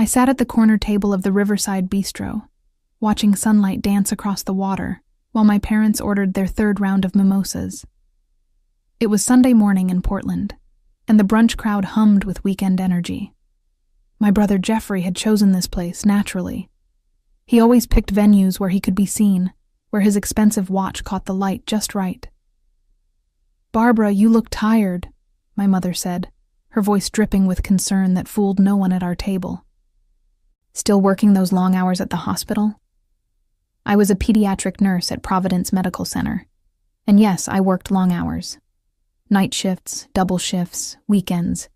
I sat at the corner table of the Riverside Bistro, watching sunlight dance across the water while my parents ordered their third round of mimosas. It was Sunday morning in Portland, and the brunch crowd hummed with weekend energy. My brother Jeffrey had chosen this place naturally. He always picked venues where he could be seen, where his expensive watch caught the light just right. "Barbara, you look tired," my mother said, her voice dripping with concern that fooled no one at our table. "Still working those long hours at the hospital?" I was a pediatric nurse at Providence Medical Center, and yes, I worked long hours. Night shifts, double shifts, weekends.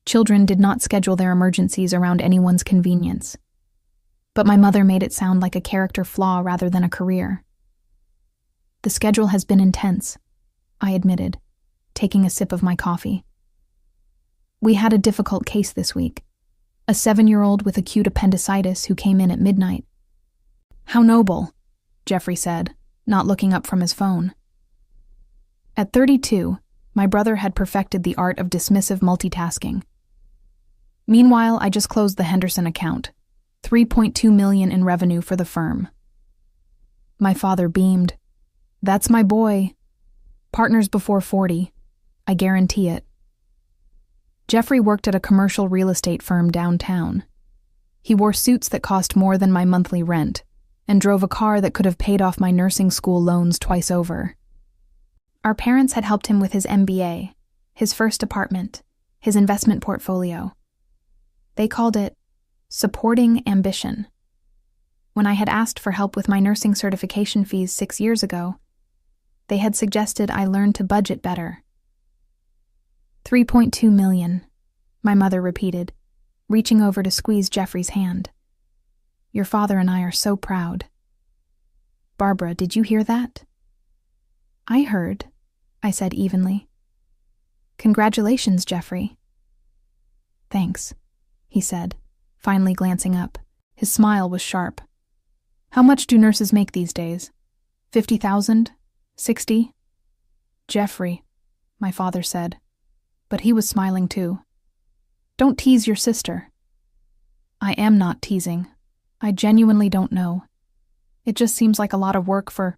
Children did not schedule their emergencies around anyone's convenience. But my mother made it sound like a character flaw rather than a career. "The schedule has been intense," I admitted, taking a sip of my coffee. "We had a difficult case this week. A 7-year-old with acute appendicitis who came in at midnight." "How noble," Jeffrey said, not looking up from his phone. At 32, my brother had perfected the art of dismissive multitasking. "Meanwhile, I just closed the Henderson account. $3.2 million in revenue for the firm." My father beamed. "That's my boy. Partners before 40. I guarantee it." Jeffrey worked at a commercial real estate firm downtown. He wore suits that cost more than my monthly rent and drove a car that could have paid off my nursing school loans twice over. Our parents had helped him with his MBA, his first apartment, his investment portfolio. They called it supporting ambition. When I had asked for help with my nursing certification fees 6 years ago, they had suggested I learn to budget better. $3.2 million, my mother repeated, reaching over to squeeze Jeffrey's hand. "Your father and I are so proud." "Barbara, did you hear that?" "I heard," I said evenly. "Congratulations, Jeffrey." "Thanks," he said, finally glancing up. His smile was sharp. "How much do nurses make these days? 50,000? 60? "Jeffrey," my father said, but he was smiling too. "Don't tease your sister." "I am not teasing. I genuinely don't know. It just seems like a lot of work for—"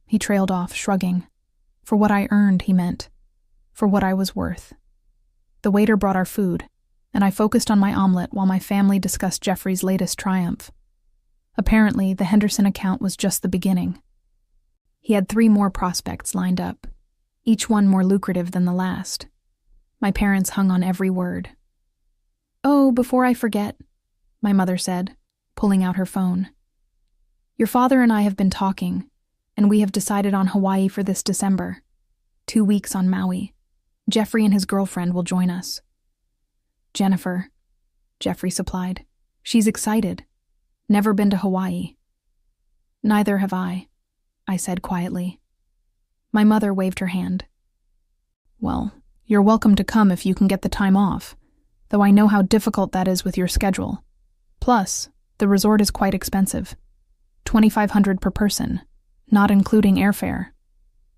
He trailed off, shrugging. "For what I earned," he meant. "For what I was worth." The waiter brought our food, and I focused on my omelet while my family discussed Jeffrey's latest triumph. Apparently, the Henderson account was just the beginning. He had 3 more prospects lined up, each one more lucrative than the last. My parents hung on every word. "Oh, before I forget," my mother said, pulling out her phone. "Your father and I have been talking, and we have decided on Hawaii for this December. 2 weeks on Maui. Jeffrey and his girlfriend will join us." "Jennifer," Jeffrey supplied. "She's excited. Never been to Hawaii." "Neither have I said quietly. My mother waved her hand. "Well, you're welcome to come if you can get the time off, though I know how difficult that is with your schedule. Plus, the resort is quite expensive. $2,500 per person, not including airfare."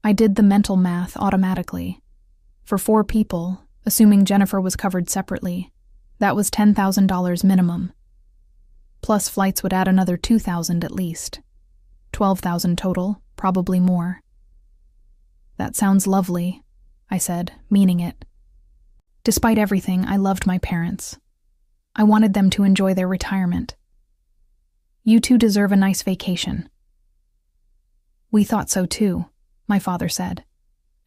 I did the mental math automatically. For 4 people, assuming Jennifer was covered separately, that was $10,000 minimum. Plus flights would add another $2,000 at least. $12,000 total, probably more. "That sounds lovely," I said, meaning it. Despite everything, I loved my parents. I wanted them to enjoy their retirement. "You two deserve a nice vacation." "We thought so too," my father said.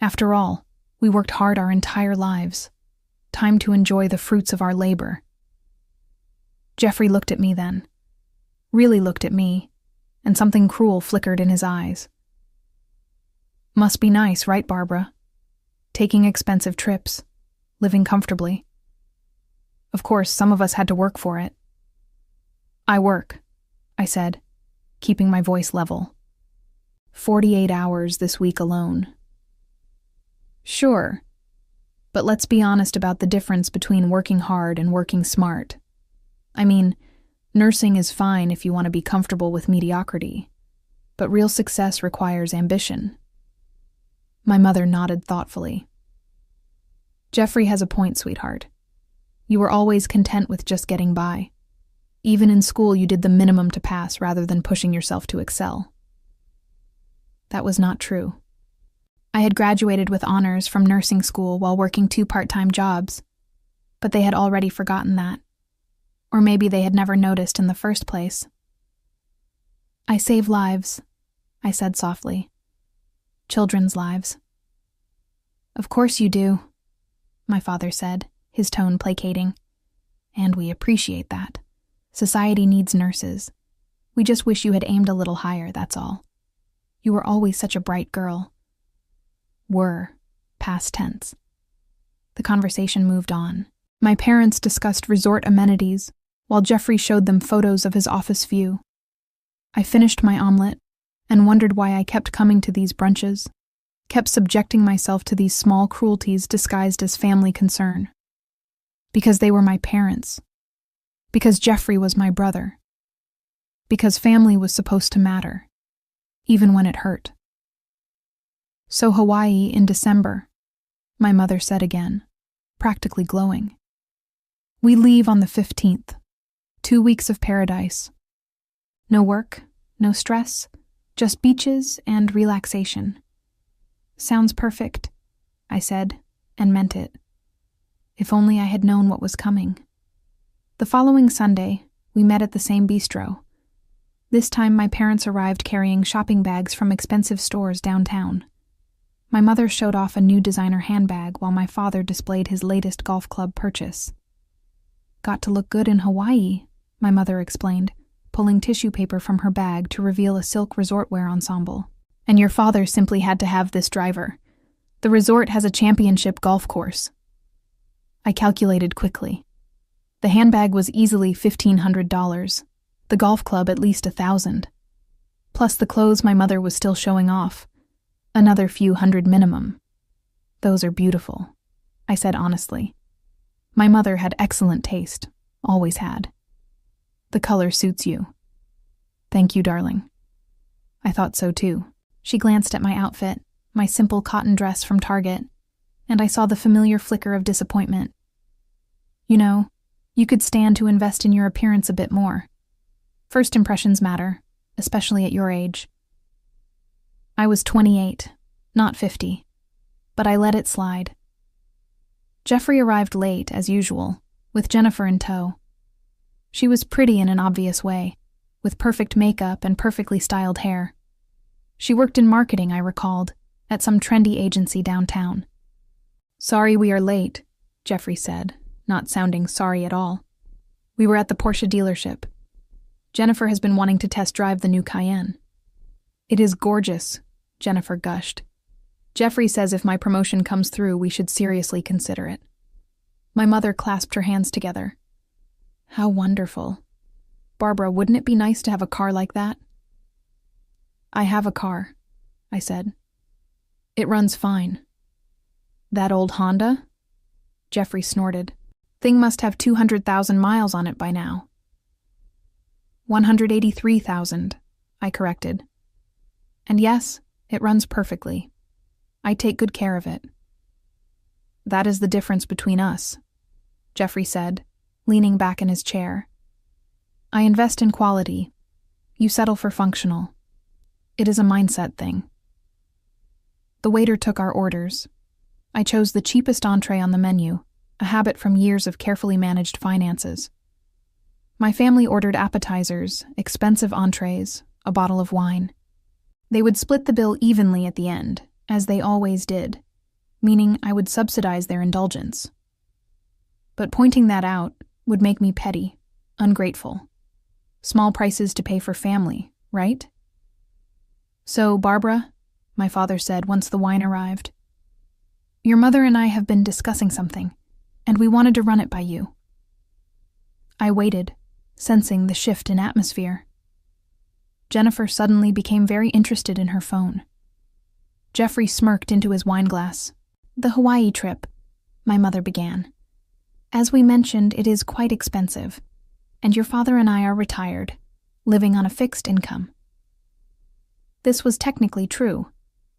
"After all, we worked hard our entire lives. Time to enjoy the fruits of our labor." Jeffrey looked at me then. Really looked at me, and something cruel flickered in his eyes. "Must be nice, right, Barbara? Taking expensive trips, living comfortably. Of course, some of us had to work for it." "I work," I said, keeping my voice level. 48 hours this week alone. "Sure, but let's be honest about the difference between working hard and working smart. I mean, nursing is fine if you want to be comfortable with mediocrity, but real success requires ambition." My mother nodded thoughtfully. "Jeffrey has a point, sweetheart. You were always content with just getting by. Even in school, you did the minimum to pass rather than pushing yourself to excel. That was not true. I had graduated with honors from nursing school while working 2 part-time jobs, but they had already forgotten that. Or maybe they had never noticed in the first place. I save lives, I said softly. Children's lives. Of course you do, my father said, his tone placating. And we appreciate that. Society needs nurses. We just wish you had aimed a little higher, that's all. You were always such a bright girl. Were, past tense. The conversation moved on. My parents discussed resort amenities, while Jeffrey showed them photos of his office view. I finished my omelet and wondered why I kept coming to these brunches, kept subjecting myself to these small cruelties disguised as family concern. Because they were my parents. Because Jeffrey was my brother. Because family was supposed to matter, even when it hurt. So Hawaii in December, my mother said again, practically glowing. We leave on the 15th, 2 weeks of paradise. No work, no stress, just beaches and relaxation. Sounds perfect, I said, and meant it. If only I had known what was coming. The following Sunday, we met at the same bistro. This time my parents arrived carrying shopping bags from expensive stores downtown. My mother showed off a new designer handbag while my father displayed his latest golf club purchase. Got to look good in Hawaii, my mother explained, pulling tissue paper from her bag to reveal a silk resort wear ensemble. And your father simply had to have this driver. The resort has a championship golf course. I calculated quickly. The handbag was easily $1,500, the golf club at least $1,000. Plus the clothes my mother was still showing off. Another few hundred minimum. Those are beautiful, I said honestly. My mother had excellent taste, always had. The color suits you. Thank you, darling. I thought so too. She glanced at my outfit, my simple cotton dress from Target, and I saw the familiar flicker of disappointment. You know, you could stand to invest in your appearance a bit more. First impressions matter, especially at your age. I was 28, not 50, but I let it slide. Jeffrey arrived late, as usual, with Jennifer in tow. She was pretty in an obvious way, with perfect makeup and perfectly styled hair. She worked in marketing, I recalled, at some trendy agency downtown. Sorry we are late, Jeffrey said, not sounding sorry at all. We were at the Porsche dealership. Jennifer has been wanting to test drive the new Cayenne. It is gorgeous, Jennifer gushed. Jeffrey says if my promotion comes through, we should seriously consider it. My mother clasped her hands together. How wonderful. Barbara, wouldn't it be nice to have a car like that? I have a car, I said. It runs fine. That old Honda? Jeffrey snorted. Thing must have 200,000 miles on it by now. 183,000, I corrected. And yes, it runs perfectly. I take good care of it. That is the difference between us, Jeffrey said, leaning back in his chair. I invest in quality. You settle for functional. It is a mindset thing. The waiter took our orders. I chose the cheapest entree on the menu, a habit from years of carefully managed finances. My family ordered appetizers, expensive entrees, a bottle of wine. They would split the bill evenly at the end, as they always did, meaning I would subsidize their indulgence. But pointing that out would make me petty, ungrateful. Small prices to pay for family, right? So, Barbara, my father said once the wine arrived, your mother and I have been discussing something, and we wanted to run it by you. I waited, sensing the shift in atmosphere. Jennifer suddenly became very interested in her phone. Jeffrey smirked into his wineglass. The Hawaii trip, my mother began. As we mentioned, it is quite expensive, and your father and I are retired, living on a fixed income. This was technically true,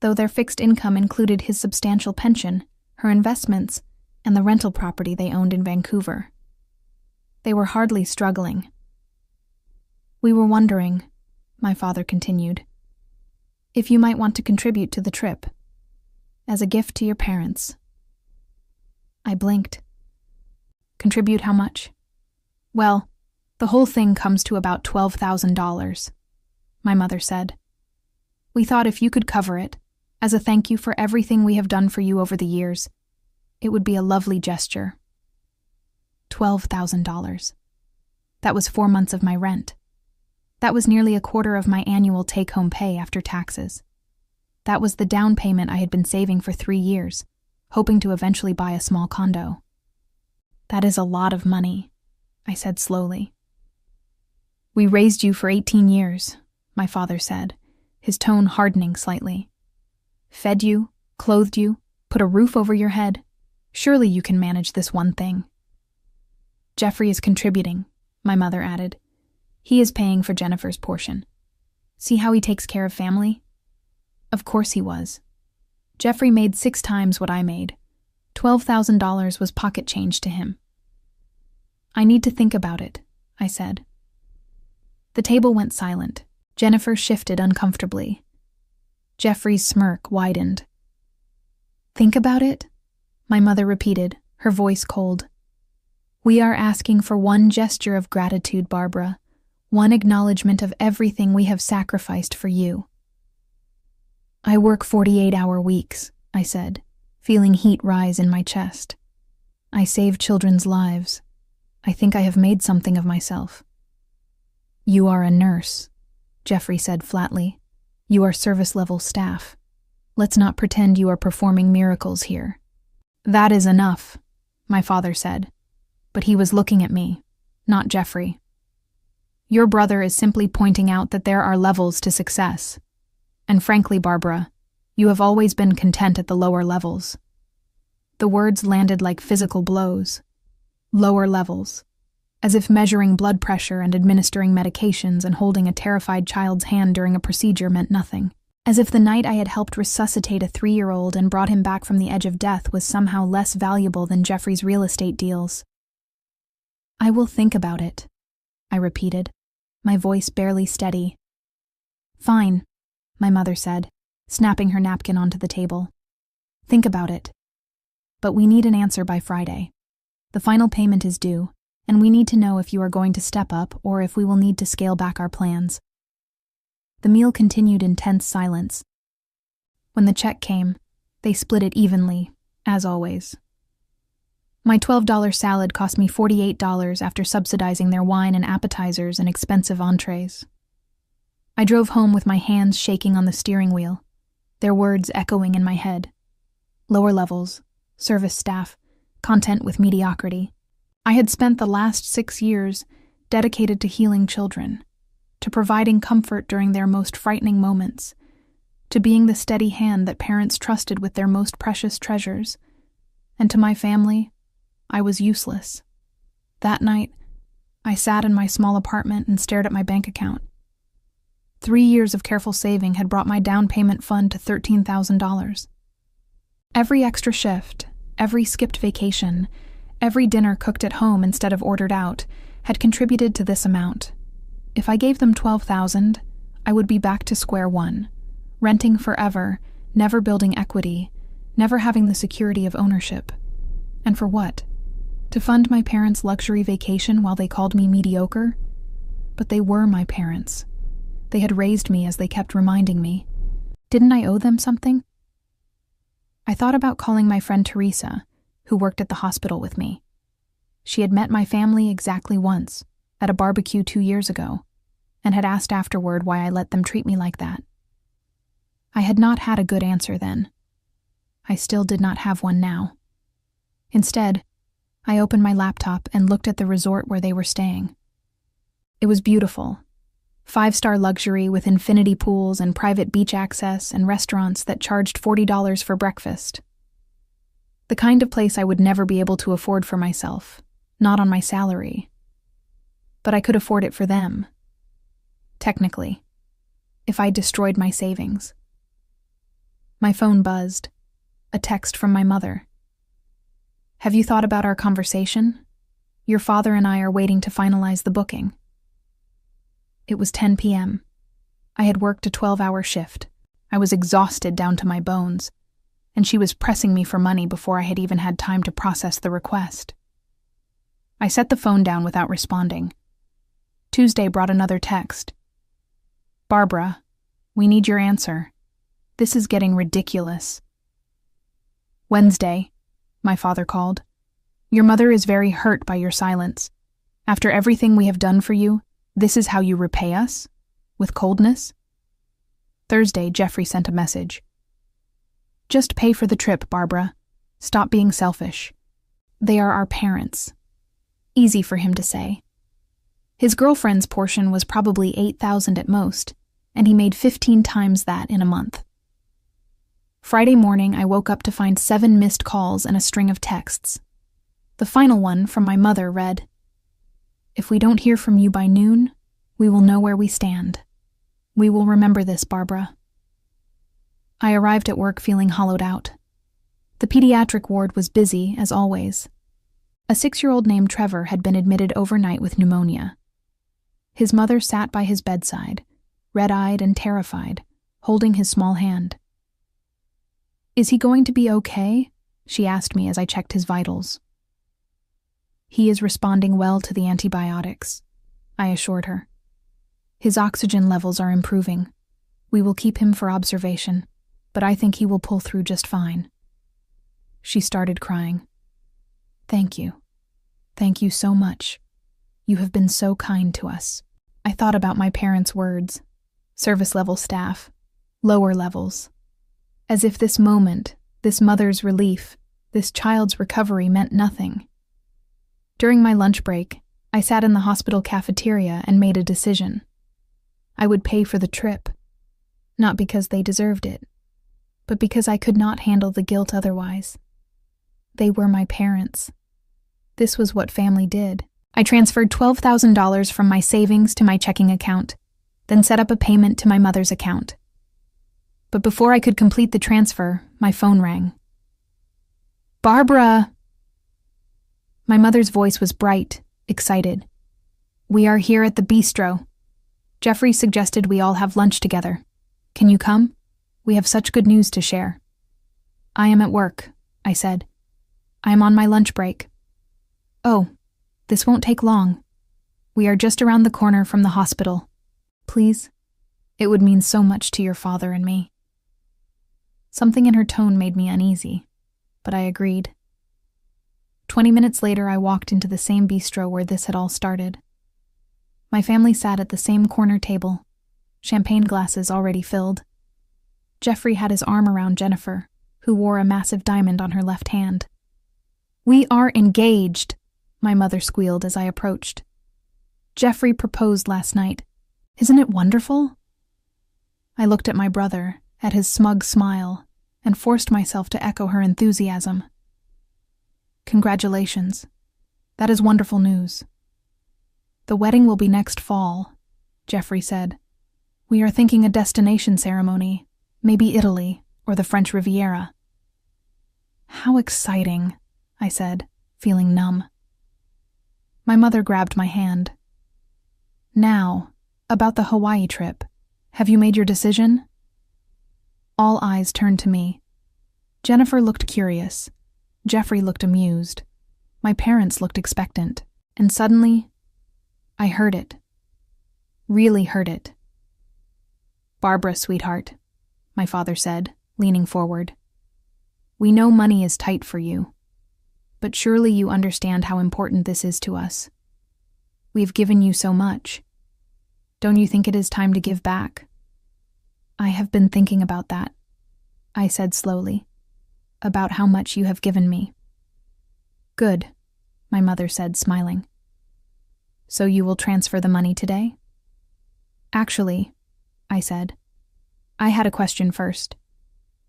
though their fixed income included his substantial pension, her investments, and the rental property they owned in Vancouver. They were hardly struggling. We were wondering, my father continued, if you might want to contribute to the trip, as a gift to your parents. I blinked. Contribute how much? Well, the whole thing comes to about $12,000, my mother said. We thought if you could cover it, as a thank you for everything we have done for you over the years, it would be a lovely gesture. $12,000. That was 4 months of my rent. That was nearly a quarter of my annual take-home pay after taxes. That was the down payment I had been saving for 3 years, hoping to eventually buy a small condo. That is a lot of money, I said slowly. We raised you for 18 years, my father said, his tone hardening slightly. Fed you, clothed you, put a roof over your head. Surely you can manage this one thing. Jeffrey is contributing, my mother added. He is paying for Jennifer's portion. See how he takes care of family? Of course he was. Jeffrey made 6 times what I made. $12,000 was pocket change to him. I need to think about it, I said. The table went silent. Jennifer shifted uncomfortably. Jeffrey's smirk widened. Think about it? My mother repeated, her voice cold. We are asking for one gesture of gratitude, Barbara. One acknowledgement of everything we have sacrificed for you. I work 48-hour weeks, I said, feeling heat rise in my chest. I save children's lives. I think I have made something of myself. You are a nurse, Jeffrey said flatly. You are service-level staff. Let's not pretend you are performing miracles here. That is enough, my father said, but he was looking at me, not Jeffrey. Your brother is simply pointing out that there are levels to success. And frankly, Barbara, you have always been content at the lower levels. The words landed like physical blows. Lower levels. As if measuring blood pressure and administering medications and holding a terrified child's hand during a procedure meant nothing. As if the night I had helped resuscitate a 3-year-old and brought him back from the edge of death was somehow less valuable than Jeffrey's real estate deals. I will think about it, I repeated, my voice barely steady. Fine, my mother said, snapping her napkin onto the table. Think about it. But we need an answer by Friday. The final payment is due, and we need to know if you are going to step up or if we will need to scale back our plans. The meal continued in tense silence. When the check came, they split it evenly, as always. My $12 salad cost me $48 after subsidizing their wine and appetizers and expensive entrees. I drove home with my hands shaking on the steering wheel, their words echoing in my head. Lower levels, service staff, content with mediocrity. I had spent the last 6 years dedicated to healing children, to providing comfort during their most frightening moments, to being the steady hand that parents trusted with their most precious treasures, and to my family, I was useless. That night, I sat in my small apartment and stared at my bank account. 3 years of careful saving had brought my down payment fund to $13,000. Every extra shift, every skipped vacation, every dinner cooked at home instead of ordered out had contributed to this amount. If I gave them $12,000, I would be back to square one, renting forever, never building equity, never having the security of ownership. And for what? To fund my parents' luxury vacation while they called me mediocre? But they were my parents. They had raised me as they kept reminding me. Didn't I owe them something? I thought about calling my friend Teresa, who worked at the hospital with me. She had met my family exactly once, at a barbecue 2 years ago, and had asked afterward why I let them treat me like that. I had not had a good answer then. I still did not have one now. Instead, I opened my laptop and looked at the resort where they were staying. It was beautiful. 5-star luxury with infinity pools and private beach access and restaurants that charged $40 for breakfast. The kind of place I would never be able to afford for myself, not on my salary. But I could afford it for them. Technically, if I destroyed my savings. My phone buzzed. A text from my mother. Have you thought about our conversation? Your father and I are waiting to finalize the booking. It was 10 p.m. I had worked a 12-hour shift. I was exhausted down to my bones, and she was pressing me for money before I had even had time to process the request. I set the phone down without responding. Tuesday brought another text. "Barbara, we need your answer. This is getting ridiculous." Wednesday, my father called. "Your mother is very hurt by your silence. After everything we have done for you, this is how you repay us? With coldness?" Thursday, Jeffrey sent a message. "Just pay for the trip, Barbara. Stop being selfish. They are our parents." Easy for him to say. His girlfriend's portion was probably $8,000 at most, and he made 15 times that in a month. Friday morning, I woke up to find 7 missed calls and a string of texts. The final one, from my mother, read, "If we don't hear from you by noon, we will know where we stand. We will remember this, Barbara." I arrived at work feeling hollowed out. The pediatric ward was busy, as always. A 6-year-old named Trevor had been admitted overnight with pneumonia. His mother sat by his bedside, red-eyed and terrified, holding his small hand. "Is he going to be okay?" she asked me as I checked his vitals. "He is responding well to the antibiotics," I assured her. "His oxygen levels are improving. We will keep him for observation, but I think he will pull through just fine." She started crying. "Thank you. Thank you so much. You have been so kind to us." I thought about my parents' words. Service-level staff. Lower levels. As if this moment, this mother's relief, this child's recovery meant nothing. During my lunch break, I sat in the hospital cafeteria and made a decision. I would pay for the trip. Not because they deserved it, but because I could not handle the guilt otherwise. They were my parents. This was what family did. I transferred $12,000 from my savings to my checking account, then set up a payment to my mother's account. But before I could complete the transfer, my phone rang. "Barbara!" My mother's voice was bright, excited. "We are here at the bistro. Jeffrey suggested we all have lunch together. Can you come? We have such good news to share." "I am at work," I said. "I am on my lunch break." "Oh, this won't take long. We are just around the corner from the hospital. Please? It would mean so much to your father and me." Something in her tone made me uneasy, but I agreed. 20 minutes later, I walked into the same bistro where this had all started. My family sat at the same corner table, champagne glasses already filled. Jeffrey had his arm around Jennifer, who wore a massive diamond on her left hand. "We are engaged," my mother squealed as I approached. "Jeffrey proposed last night. Isn't it wonderful?" I looked at my brother, at his smug smile, and forced myself to echo her enthusiasm. "Congratulations. That is wonderful news." "The wedding will be next fall," Jeffrey said. "We are thinking a destination ceremony, maybe Italy or the French Riviera." "How exciting," I said, feeling numb. My mother grabbed my hand. "Now, about the Hawaii trip. Have you made your decision?" All eyes turned to me. Jennifer looked curious. Jeffrey looked amused. My parents looked expectant. And suddenly, I heard it. Really heard it. "Barbara, sweetheart," my father said, leaning forward. "We know money is tight for you, but surely you understand how important this is to us. We've given you so much. Don't you think it is time to give back?" "I have been thinking about that," I said slowly, "about how much you have given me." "Good," my mother said, smiling. "So you will transfer the money today?" "Actually," I said, "I had a question first,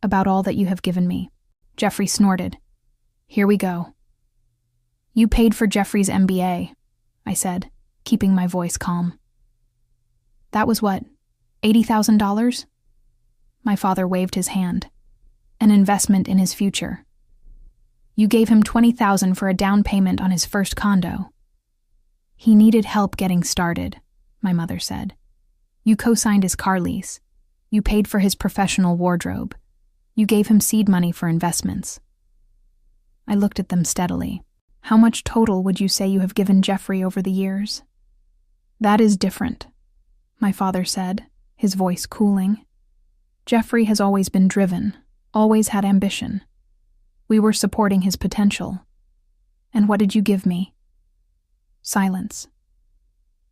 about all that you have given me." Jeffrey snorted. "Here we go." "You paid for Jeffrey's MBA," I said, keeping my voice calm. "That was what, $80,000? My father waved his hand. "An investment in his future. You gave him $20,000 for a down payment on his first condo." "He needed help getting started," my mother said. You co-signed his car lease. You paid for his professional wardrobe. You gave him seed money for investments. I looked at them steadily. How much total would you say you have given Jeffrey over the years? That is different, my father said, his voice cooling. Jeffrey has always been driven, always had ambition. We were supporting his potential. And what did you give me? Silence.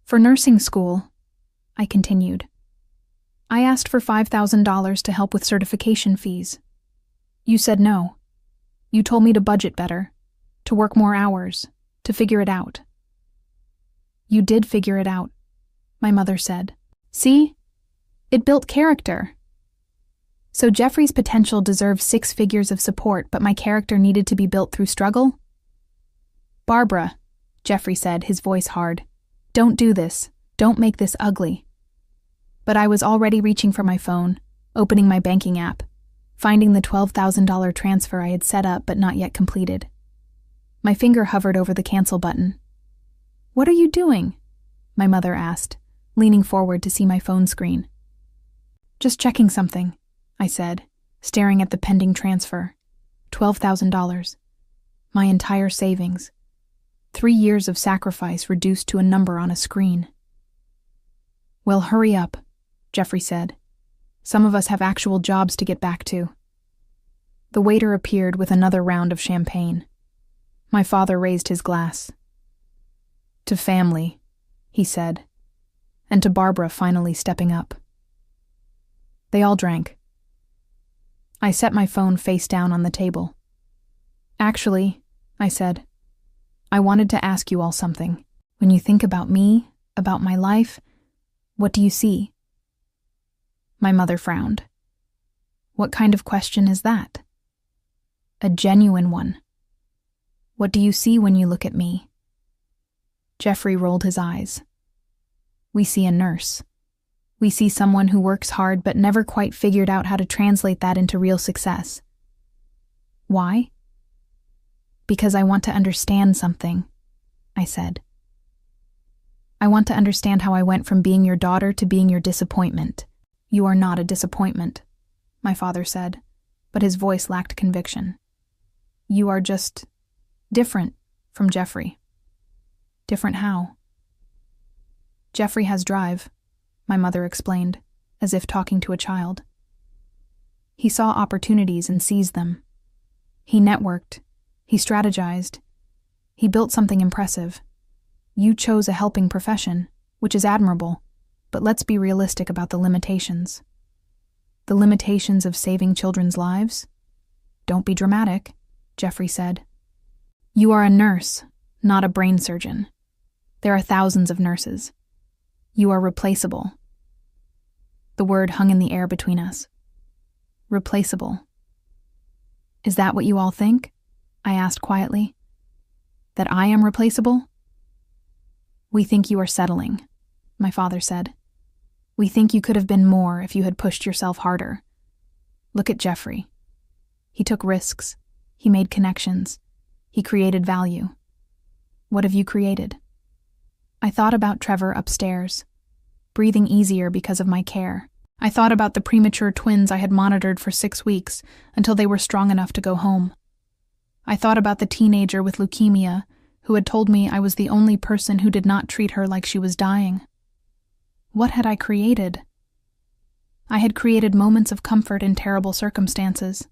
For nursing school, I continued. I asked for $5,000 to help with certification fees. You said no. You told me to budget better, to work more hours, to figure it out. You did figure it out, my mother said. See? It built character. So Jeffrey's potential deserved 6 figures of support, but my character needed to be built through struggle? Barbara, Jeffrey said, his voice hard. Don't do this. Don't make this ugly. But I was already reaching for my phone, opening my banking app, finding the $12,000 transfer I had set up but not yet completed. My finger hovered over the cancel button. What are you doing? My mother asked, leaning forward to see my phone screen. Just checking something, I said, staring at the pending transfer. $12,000. My entire savings. 3 years of sacrifice reduced to a number on a screen. Well, hurry up, Jeffrey said. Some of us have actual jobs to get back to. The waiter appeared with another round of champagne. My father raised his glass. To family, he said, and to Barbara finally stepping up. They all drank. I set my phone face down on the table. Actually, I said, I wanted to ask you all something. When you think about me, about my life, what do you see? My mother frowned. What kind of question is that? A genuine one. What do you see when you look at me? Jeffrey rolled his eyes. We see a nurse. We see someone who works hard but never quite figured out how to translate that into real success. Why? Because I want to understand something, I said. I want to understand how I went from being your daughter to being your disappointment. You are not a disappointment, my father said, but his voice lacked conviction. You are just different from Jeffrey. Different how? Jeffrey has drive, my mother explained, as if talking to a child. He saw opportunities and seized them. He networked. He strategized. He built something impressive. You chose a helping profession, which is admirable, but let's be realistic about the limitations. The limitations of saving children's lives? Don't be dramatic, Jeffrey said. You are a nurse, not a brain surgeon. There are thousands of nurses. You are replaceable. The word hung in the air between us. Replaceable. Is that what you all think? I asked quietly. That I am replaceable? We think you are settling, my father said. We think you could have been more if you had pushed yourself harder. Look at Jeffrey. He took risks. He made connections. He created value. What have you created? I thought about Trevor upstairs, breathing easier because of my care. I thought about the premature twins I had monitored for 6 weeks until they were strong enough to go home. I thought about the teenager with leukemia who had told me I was the only person who did not treat her like she was dying. What had I created? I had created moments of comfort in terrible circumstances.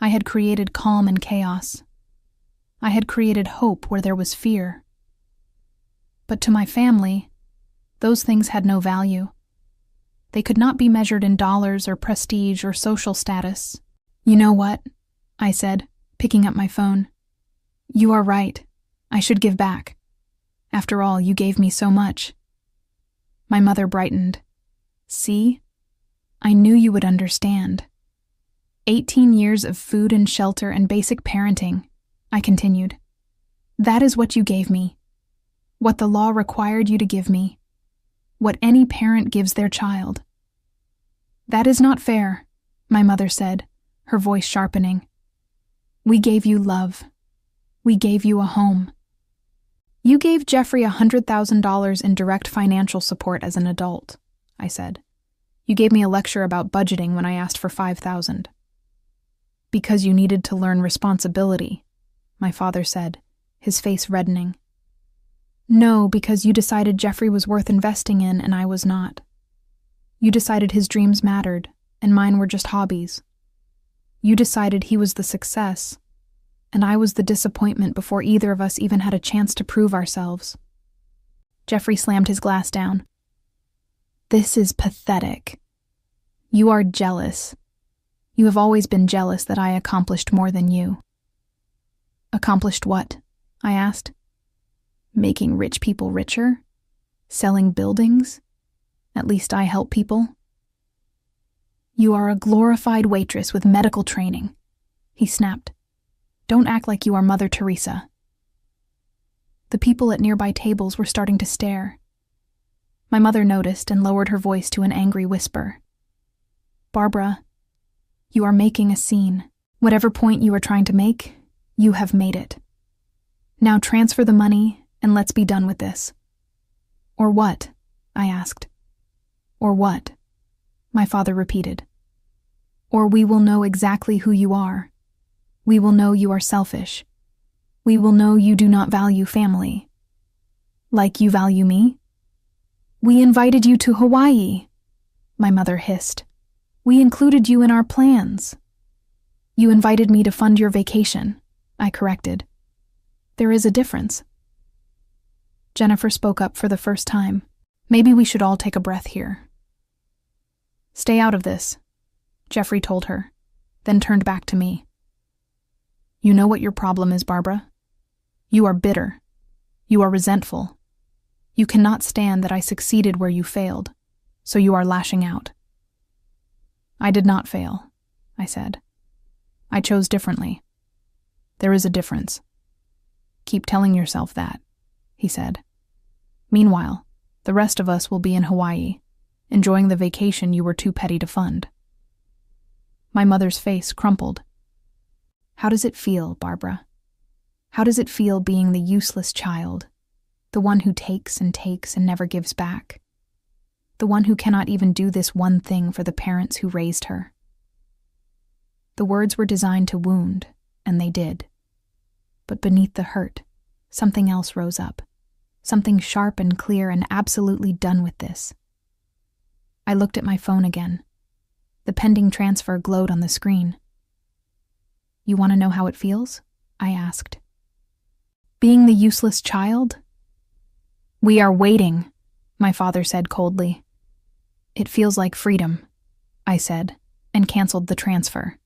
I had created calm in chaos. I had created hope where there was fear. But to my family, those things had no value. They could not be measured in dollars or prestige or social status. You know what? I said, picking up my phone. You are right. I should give back. After all, you gave me so much. My mother brightened. See? I knew you would understand. 18 years of food and shelter and basic parenting, I continued. That is what you gave me. What the law required you to give me. What any parent gives their child. That is not fair, my mother said, her voice sharpening. We gave you love. We gave you a home. You gave Jeffrey $100,000 in direct financial support as an adult, I said. You gave me a lecture about budgeting when I asked for $5,000. Because you needed to learn responsibility, my father said, his face reddening. No, because you decided Jeffrey was worth investing in and I was not. You decided his dreams mattered, and mine were just hobbies. You decided he was the success, and I was the disappointment before either of us even had a chance to prove ourselves. Jeffrey slammed his glass down. This is pathetic. You are jealous. You have always been jealous that I accomplished more than you. Accomplished what? I asked. Making rich people richer? Selling buildings? At least I help people. You are a glorified waitress with medical training, he snapped. Don't act like you are Mother Teresa. The people at nearby tables were starting to stare. My mother noticed and lowered her voice to an angry whisper. Barbara, you are making a scene. Whatever point you are trying to make, you have made it. Now transfer the money and let's be done with this. Or what? I asked. Or what? My father repeated. Or we will know exactly who you are. We will know you are selfish. We will know you do not value family. Like you value me? We invited you to Hawaii, my mother hissed. We included you in our plans. You invited me to fund your vacation, I corrected. There is a difference. Jennifer spoke up for the first time. Maybe we should all take a breath here. Stay out of this, Jeffrey told her, then turned back to me. You know what your problem is, Barbara? You are bitter. You are resentful. You cannot stand that I succeeded where you failed, so you are lashing out. I did not fail, I said. I chose differently. There is a difference. Keep telling yourself that, he said. Meanwhile, the rest of us will be in Hawaii, enjoying the vacation you were too petty to fund. My mother's face crumpled. How does it feel, Barbara? How does it feel being the useless child, the one who takes and never gives back, the one who cannot even do this one thing for the parents who raised her? The words were designed to wound, and they did. But beneath the hurt, something else rose up, something sharp and clear and absolutely done with this. I looked at my phone again. The pending transfer glowed on the screen. You want to know how it feels? I asked. Being the useless child? We are waiting, my father said coldly. It feels like freedom, I said, and canceled the transfer.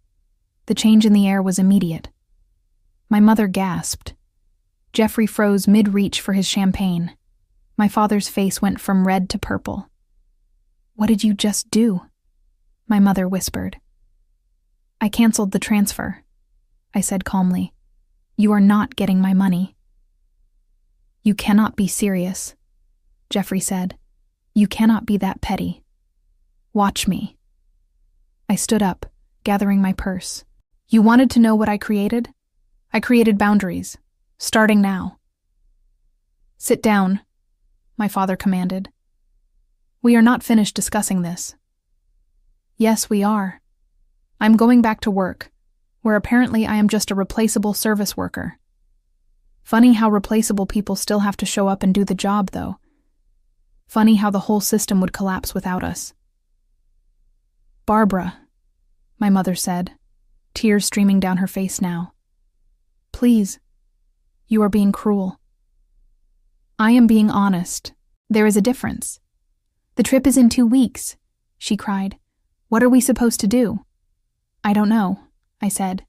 The change in the air was immediate. My mother gasped. Jeffrey froze mid-reach for his champagne. My father's face went from red to purple. What did you just do? My mother whispered. I canceled the transfer, I said calmly. You are not getting my money. You cannot be serious, Jeffrey said. You cannot be that petty. Watch me. I stood up, gathering my purse. You wanted to know what I created? I created boundaries, starting now. Sit down, my father commanded. We are not finished discussing this. Yes, we are. I'm going back to work, where apparently I am just a replaceable service worker. Funny how replaceable people still have to show up and do the job, though. Funny how the whole system would collapse without us. Barbara, my mother said, tears streaming down her face now. Please, you are being cruel. I am being honest. There is a difference. The trip is in 2 weeks, she cried. What are we supposed to do? I don't know, I said.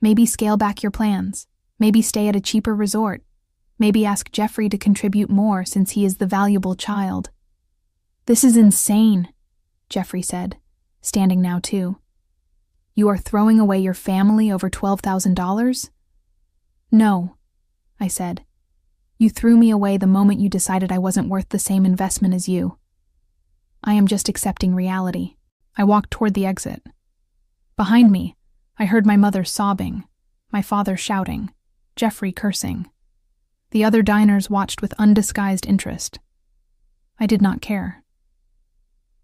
Maybe scale back your plans. Maybe stay at a cheaper resort. Maybe ask Jeffrey to contribute more since he is the valuable child. This is insane, Jeffrey said, standing now too. You are throwing away your family over $12,000? No, I said. You threw me away the moment you decided I wasn't worth the same investment as you. I am just accepting reality. I walked toward the exit. Behind me, I heard my mother sobbing, my father shouting, Jeffrey cursing. The other diners watched with undisguised interest. I did not care.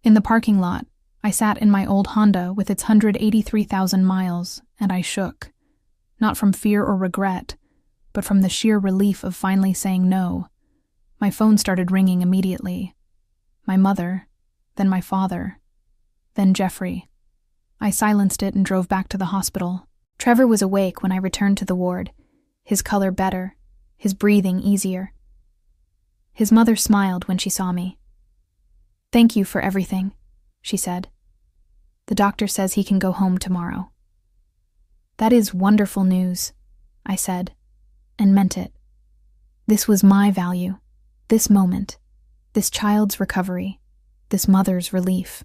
In the parking lot, I sat in my old Honda with its 183,000 miles, and I shook. Not from fear or regret, but from the sheer relief of finally saying no. My phone started ringing immediately. My mother, then my father, then Jeffrey. I silenced it and drove back to the hospital. Trevor was awake when I returned to the ward, his color better, his breathing easier. His mother smiled when she saw me. "Thank you for everything," she said. "The doctor says he can go home tomorrow." "That is wonderful news," I said, and meant it. This was my value, this moment, this child's recovery, this mother's relief.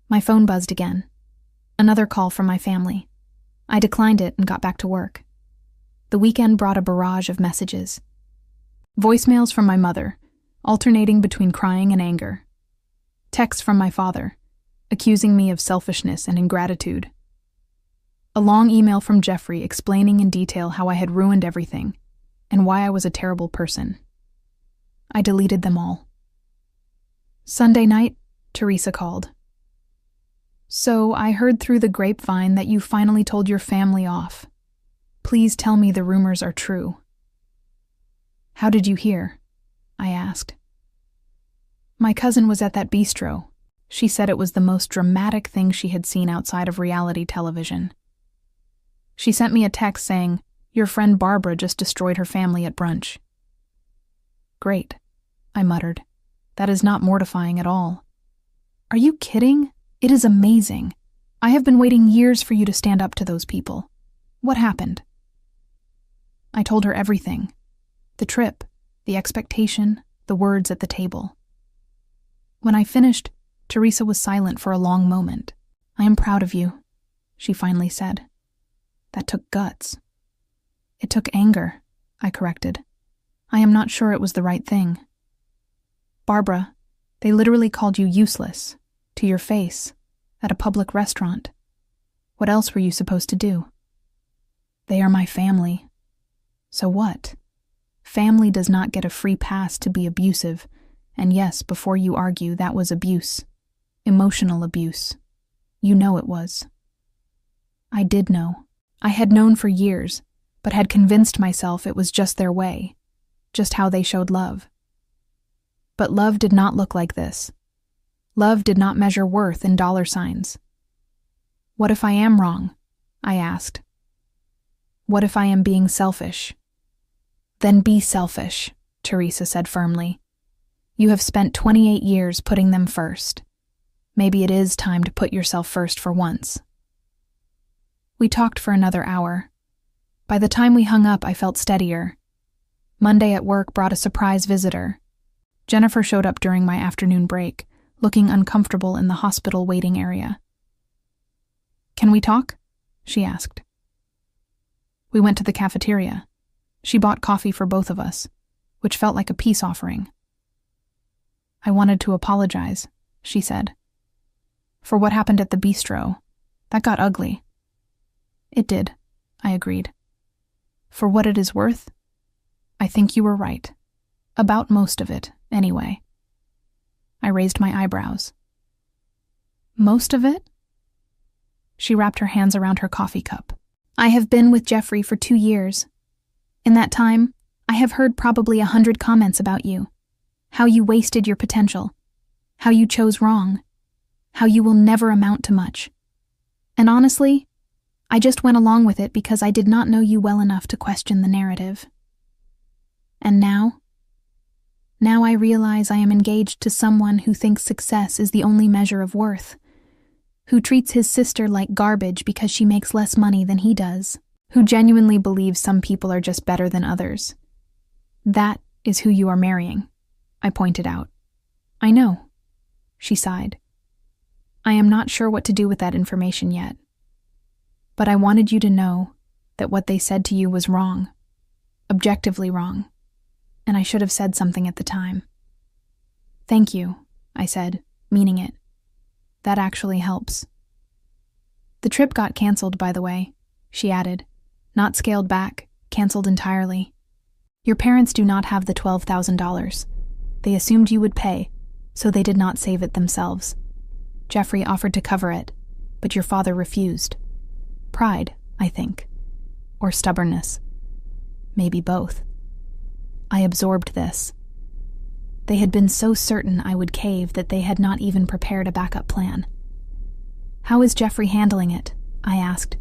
My phone buzzed again. Another call from my family. I declined it and got back to work. The weekend brought a barrage of messages. Voicemails from my mother, alternating between crying and anger. Texts from my father, accusing me of selfishness and ingratitude. A long email from Jeffrey explaining in detail how I had ruined everything and why I was a terrible person. I deleted them all. Sunday night, Teresa called. "So I heard through the grapevine that you finally told your family off. Please tell me the rumors are true." "How did you hear?" I asked. "My cousin was at that bistro. She said it was the most dramatic thing she had seen outside of reality television. She sent me a text saying, 'Your friend Barbara just destroyed her family at brunch.'" "Great," I muttered. "That is not mortifying at all." "Are you kidding? It is amazing. I have been waiting years for you to stand up to those people. What happened?" I told her everything. The trip, the expectation, the words at the table. When I finished, Teresa was silent for a long moment. "I am proud of you," she finally said. "That took guts." "It took anger," I corrected. "I am not sure it was the right thing." "Barbara, they literally called you useless, to your face, at a public restaurant. What else were you supposed to do?" "They are my family." "So what? Family does not get a free pass to be abusive, and yes, before you argue, that was abuse. Emotional abuse. You know it was." I did know. I had known for years, but had convinced myself it was just their way, just how they showed love. But love did not look like this. Love did not measure worth in dollar signs. "What if I am wrong?" I asked. "What if I am being selfish?" "Then be selfish," Teresa said firmly. "You have spent 28 years putting them first. Maybe it is time to put yourself first for once." We talked for another hour. By the time we hung up, I felt steadier. Monday at work brought a surprise visitor. Jennifer showed up during my afternoon break, looking uncomfortable in the hospital waiting area. "Can we talk?" she asked. We went to the cafeteria. She bought coffee for both of us, which felt like a peace offering. "I wanted to apologize," she said, "for what happened at the bistro. That got ugly." "It did," I agreed. "For what it is worth, I think you were right. About most of it, anyway." I raised my eyebrows. "Most of it?" She wrapped her hands around her coffee cup. "I have been with Jeffrey for 2 years. In that time, I have heard probably 100 comments about you. How you wasted your potential. How you chose wrong. How you will never amount to much. And honestly, I just went along with it because I did not know you well enough to question the narrative. And now I realize I am engaged to someone who thinks success is the only measure of worth, who treats his sister like garbage because she makes less money than he does, who genuinely believes some people are just better than others. That is who you are marrying," I pointed out. "I know," she sighed. "I am not sure what to do with that information yet. But I wanted you to know that what they said to you was wrong, objectively wrong, and I should have said something at the time." "Thank you," I said, meaning it. "That actually helps." "The trip got canceled, by the way," she added. "Not scaled back, canceled entirely. Your parents do not have the $12,000. They assumed you would pay, So they did not save it themselves. Jeffrey offered to cover it, but your father refused. Pride, I think. Or stubbornness. Maybe both. I absorbed this. They had been so certain I would cave that they had not even prepared a backup plan. How is Jeffrey handling it? I asked.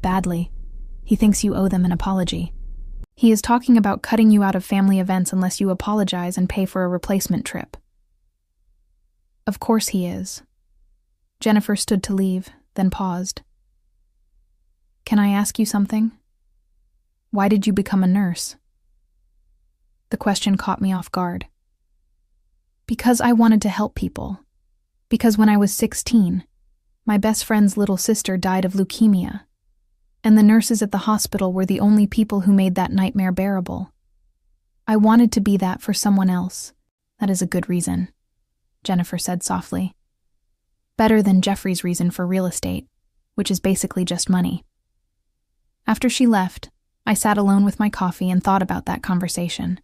Badly. He thinks you owe them an apology. He is talking about cutting you out of family events unless you apologize and pay for a replacement trip. Of course he is. Jennifer stood to leave, then paused. Can I ask you something? Why did you become a nurse? The question caught me off guard. Because I wanted to help people. Because when I was 16, my best friend's little sister died of leukemia, and the nurses at the hospital were the only people who made that nightmare bearable. I wanted to be that for someone else. That is a good reason, Jennifer said softly. Better than Jeffrey's reason for real estate, which is basically just money. After she left, I sat alone with my coffee and thought about that conversation.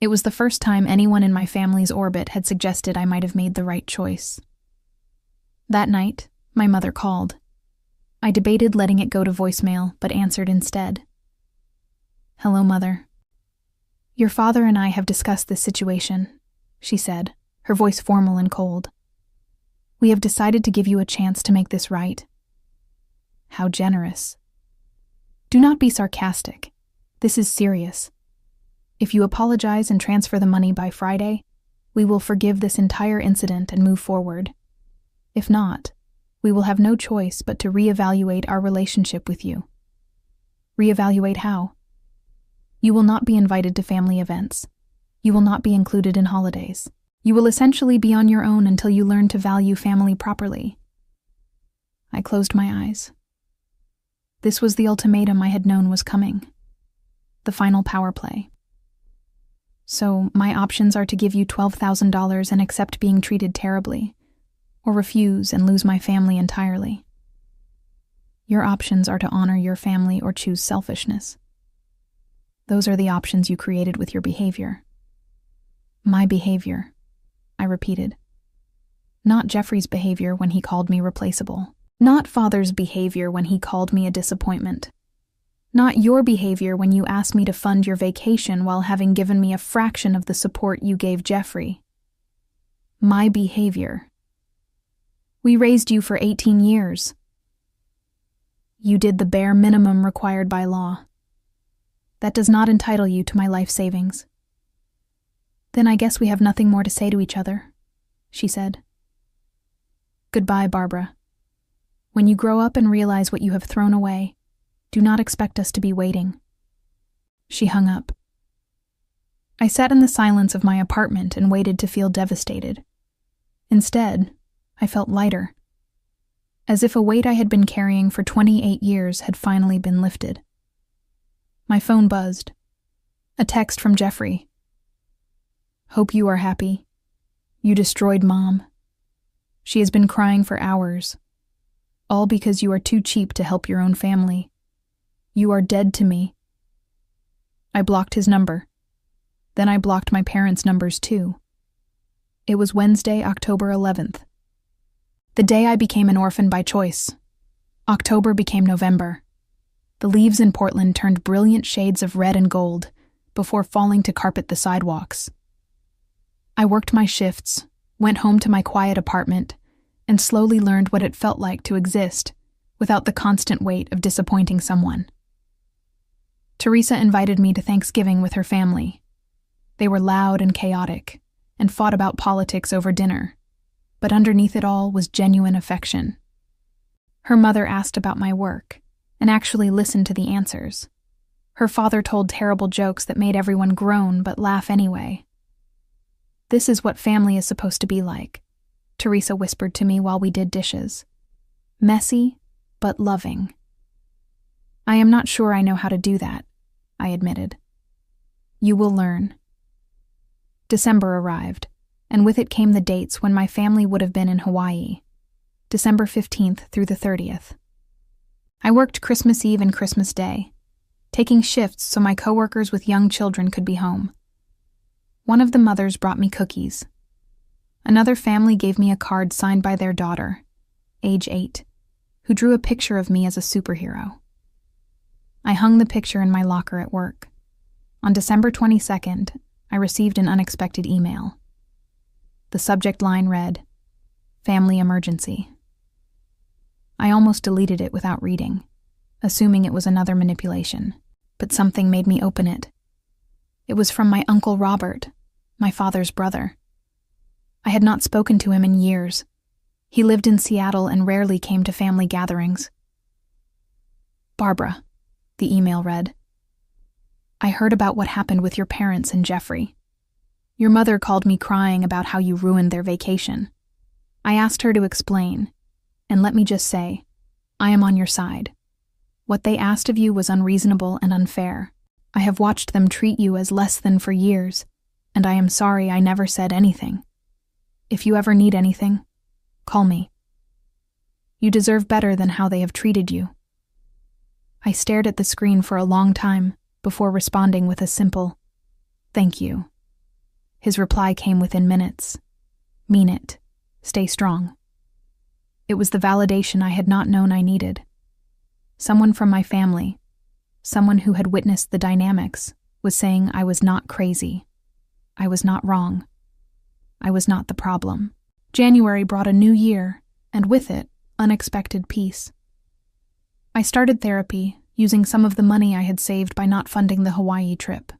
It was the first time anyone in my family's orbit had suggested I might have made the right choice. That night, my mother called. I debated letting it go to voicemail, but answered instead. Hello, Mother. Your father and I have discussed this situation, she said, her voice formal and cold. We have decided to give you a chance to make this right. How generous. Do not be sarcastic. This is serious. If you apologize and transfer the money by Friday, we will forgive this entire incident and move forward. If not, we will have no choice but to reevaluate our relationship with you. Reevaluate how? You will not be invited to family events. You will not be included in holidays. You will essentially be on your own until you learn to value family properly. I closed my eyes. This was the ultimatum I had known was coming. The final power play. So, my options are to give you $12,000 and accept being treated terribly, or refuse and lose my family entirely. Your options are to honor your family or choose selfishness. Those are the options you created with your behavior. My behavior, I repeated. Not Jeffrey's behavior when he called me replaceable. Not Father's behavior when he called me a disappointment. Not your behavior when you asked me to fund your vacation while having given me a fraction of the support you gave Jeffrey. My behavior. We raised you for 18 years. You did the bare minimum required by law. That does not entitle you to my life savings. Then I guess we have nothing more to say to each other, she said. Goodbye, Barbara. When you grow up and realize what you have thrown away, do not expect us to be waiting. She hung up. I sat in the silence of my apartment and waited to feel devastated. Instead, I felt lighter, as if a weight I had been carrying for 28 years had finally been lifted. My phone buzzed. A text from Jeffrey. Hope you are happy. You destroyed Mom. She has been crying for hours. All because you are too cheap to help your own family. You are dead to me. I blocked his number. Then I blocked my parents' numbers too. It was Wednesday, October 11th. The day I became an orphan by choice. October became November. The leaves in Portland turned brilliant shades of red and gold before falling to carpet the sidewalks. I worked my shifts, went home to my quiet apartment, and slowly learned what it felt like to exist without the constant weight of disappointing someone. Teresa invited me to Thanksgiving with her family. They were loud and chaotic, and fought about politics over dinner, but underneath it all was genuine affection. Her mother asked about my work, and actually listened to the answers. Her father told terrible jokes that made everyone groan but laugh anyway. This is what family is supposed to be like, Teresa whispered to me while we did dishes. Messy, but loving. I am not sure I know how to do that, I admitted. You will learn. December arrived, and with it came the dates when my family would have been in Hawaii, December 15th through the 30th. I worked Christmas Eve and Christmas Day, taking shifts so my coworkers with young children could be home. One of the mothers brought me cookies, Another family gave me a card signed by their daughter, age 8, who drew a picture of me as a superhero. I hung the picture in my locker at work. On December 22nd, I received an unexpected email. The subject line read, "Family emergency." I almost deleted it without reading, assuming it was another manipulation, but something made me open it. It was from my Uncle Robert, my father's brother. I had not spoken to him in years. He lived in Seattle and rarely came to family gatherings. "Barbara," the email read, "I heard about what happened with your parents and Jeffrey. Your mother called me crying about how you ruined their vacation. I asked her to explain, and let me just say, I am on your side. What they asked of you was unreasonable and unfair. I have watched them treat you as less than for years, and I am sorry I never said anything. If you ever need anything, call me. You deserve better than how they have treated you." I stared at the screen for a long time before responding with a simple, "Thank you." His reply came within minutes. "Mean it. Stay strong." It was the validation I had not known I needed. Someone from my family, someone who had witnessed the dynamics, was saying I was not crazy. I was not wrong. I was not the problem. January brought a new year, and with it, unexpected peace. I started therapy, using some of the money I had saved by not funding the Hawaii trip.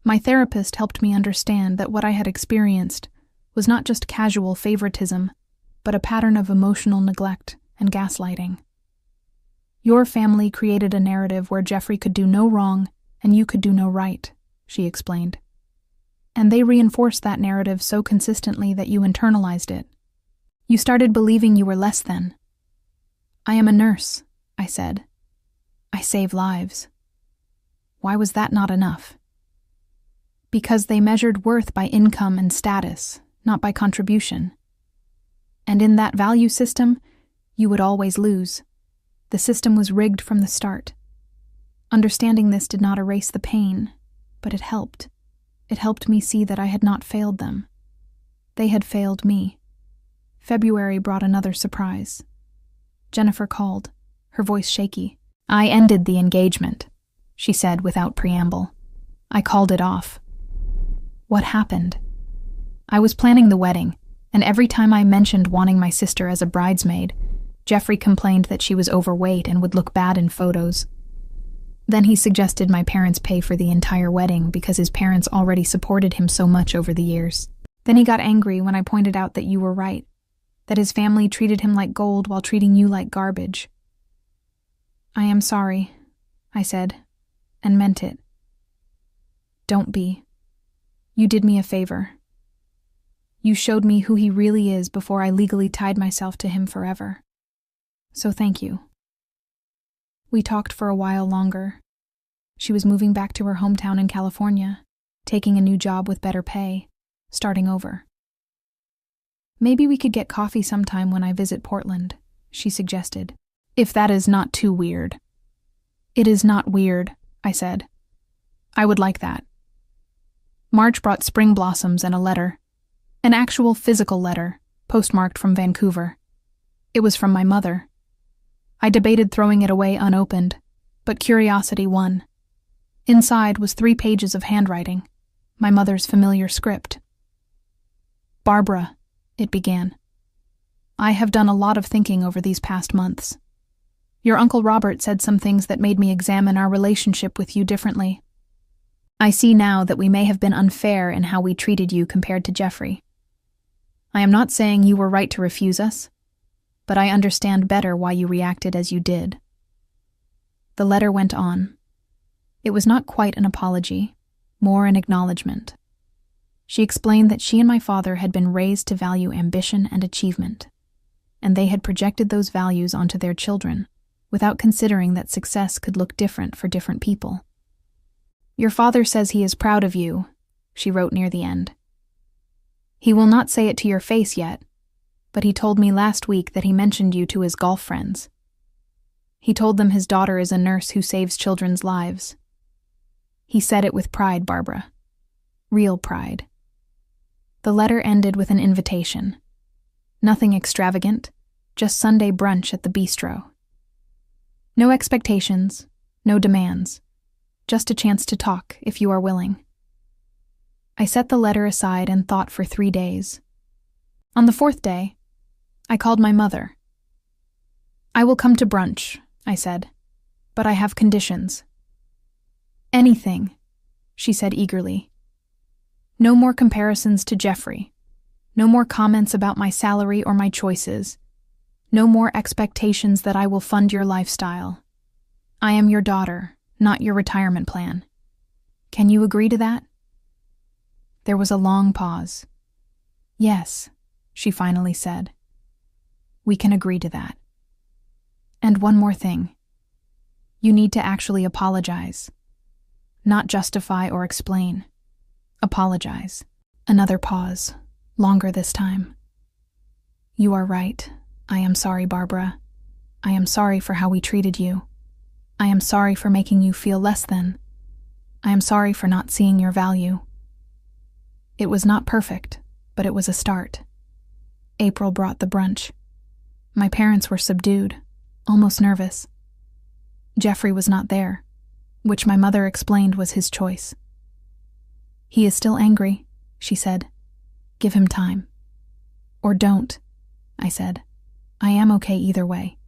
My therapist helped me understand that what I had experienced was not just casual favoritism, but a pattern of emotional neglect and gaslighting. "Your family created a narrative where Jeffrey could do no wrong and you could do no right," she explained. "And they reinforced that narrative so consistently that you internalized it. You started believing you were less than." "I am a nurse," I said. "I save lives." Why was that not enough? Because they measured worth by income and status, not by contribution. And in that value system, you would always lose. The system was rigged from the start. Understanding this did not erase the pain, but it helped. It helped me see that I had not failed them. They had failed me. February brought another surprise. Jennifer called, her voice shaky. "I ended the engagement," she said without preamble. "I called it off." What happened? I was planning the wedding, and every time I mentioned wanting my sister as a bridesmaid, Jeffrey complained that she was overweight and would look bad in photos. Then he suggested my parents pay for the entire wedding because his parents already supported him so much over the years. Then he got angry when I pointed out that you were right, that his family treated him like gold while treating you like garbage. "I am sorry," I said, and meant it. "Don't be. You did me a favor. You showed me who he really is before I legally tied myself to him forever. So thank you." We talked for a while longer. She was moving back to her hometown in California, taking a new job with better pay, starting over. "Maybe we could get coffee sometime when I visit Portland," she suggested. "If that is not too weird." "It is not weird," I said. "I would like that." March brought spring blossoms and a letter. An actual physical letter, postmarked from Vancouver. It was from my mother. I debated throwing it away unopened, but curiosity won. Inside was 3 pages of handwriting, my mother's familiar script. "Barbara," it began. "I have done a lot of thinking over these past months. Your Uncle Robert said some things that made me examine our relationship with you differently. I see now that we may have been unfair in how we treated you compared to Jeffrey. I am not saying you were right to refuse us, but I understand better why you reacted as you did." The letter went on. It was not quite an apology, more an acknowledgement. She explained that she and my father had been raised to value ambition and achievement, and they had projected those values onto their children, without considering that success could look different for different people. "Your father says he is proud of you," she wrote near the end. "He will not say it to your face yet, but he told me last week that he mentioned you to his golf friends. He told them his daughter is a nurse who saves children's lives. He said it with pride, Barbara. Real pride." The letter ended with an invitation. Nothing extravagant, just Sunday brunch at the bistro. No expectations, no demands, just a chance to talk if you are willing. I set the letter aside and thought for 3 days. On the 4th day, I called my mother. "I will come to brunch," I said, "but I have conditions." "Anything," she said eagerly. "No more comparisons to Jeffrey. No more comments about my salary or my choices. No more expectations that I will fund your lifestyle. I am your daughter, not your retirement plan. Can you agree to that?" There was a long pause. "Yes," she finally said. "We can agree to that. And one more thing. You need to actually apologize. Not justify or explain. Apologize." Another pause, longer this time. "You are right. I am sorry, Barbara. I am sorry for how we treated you. I am sorry for making you feel less than. I am sorry for not seeing your value. It was not perfect, but it was a start." April brought the brunch. My parents were subdued, almost nervous. Jeffrey was not there, which my mother explained was his choice. "He is still angry," she said. "Give him time." "Or don't," I said. "I am okay either way."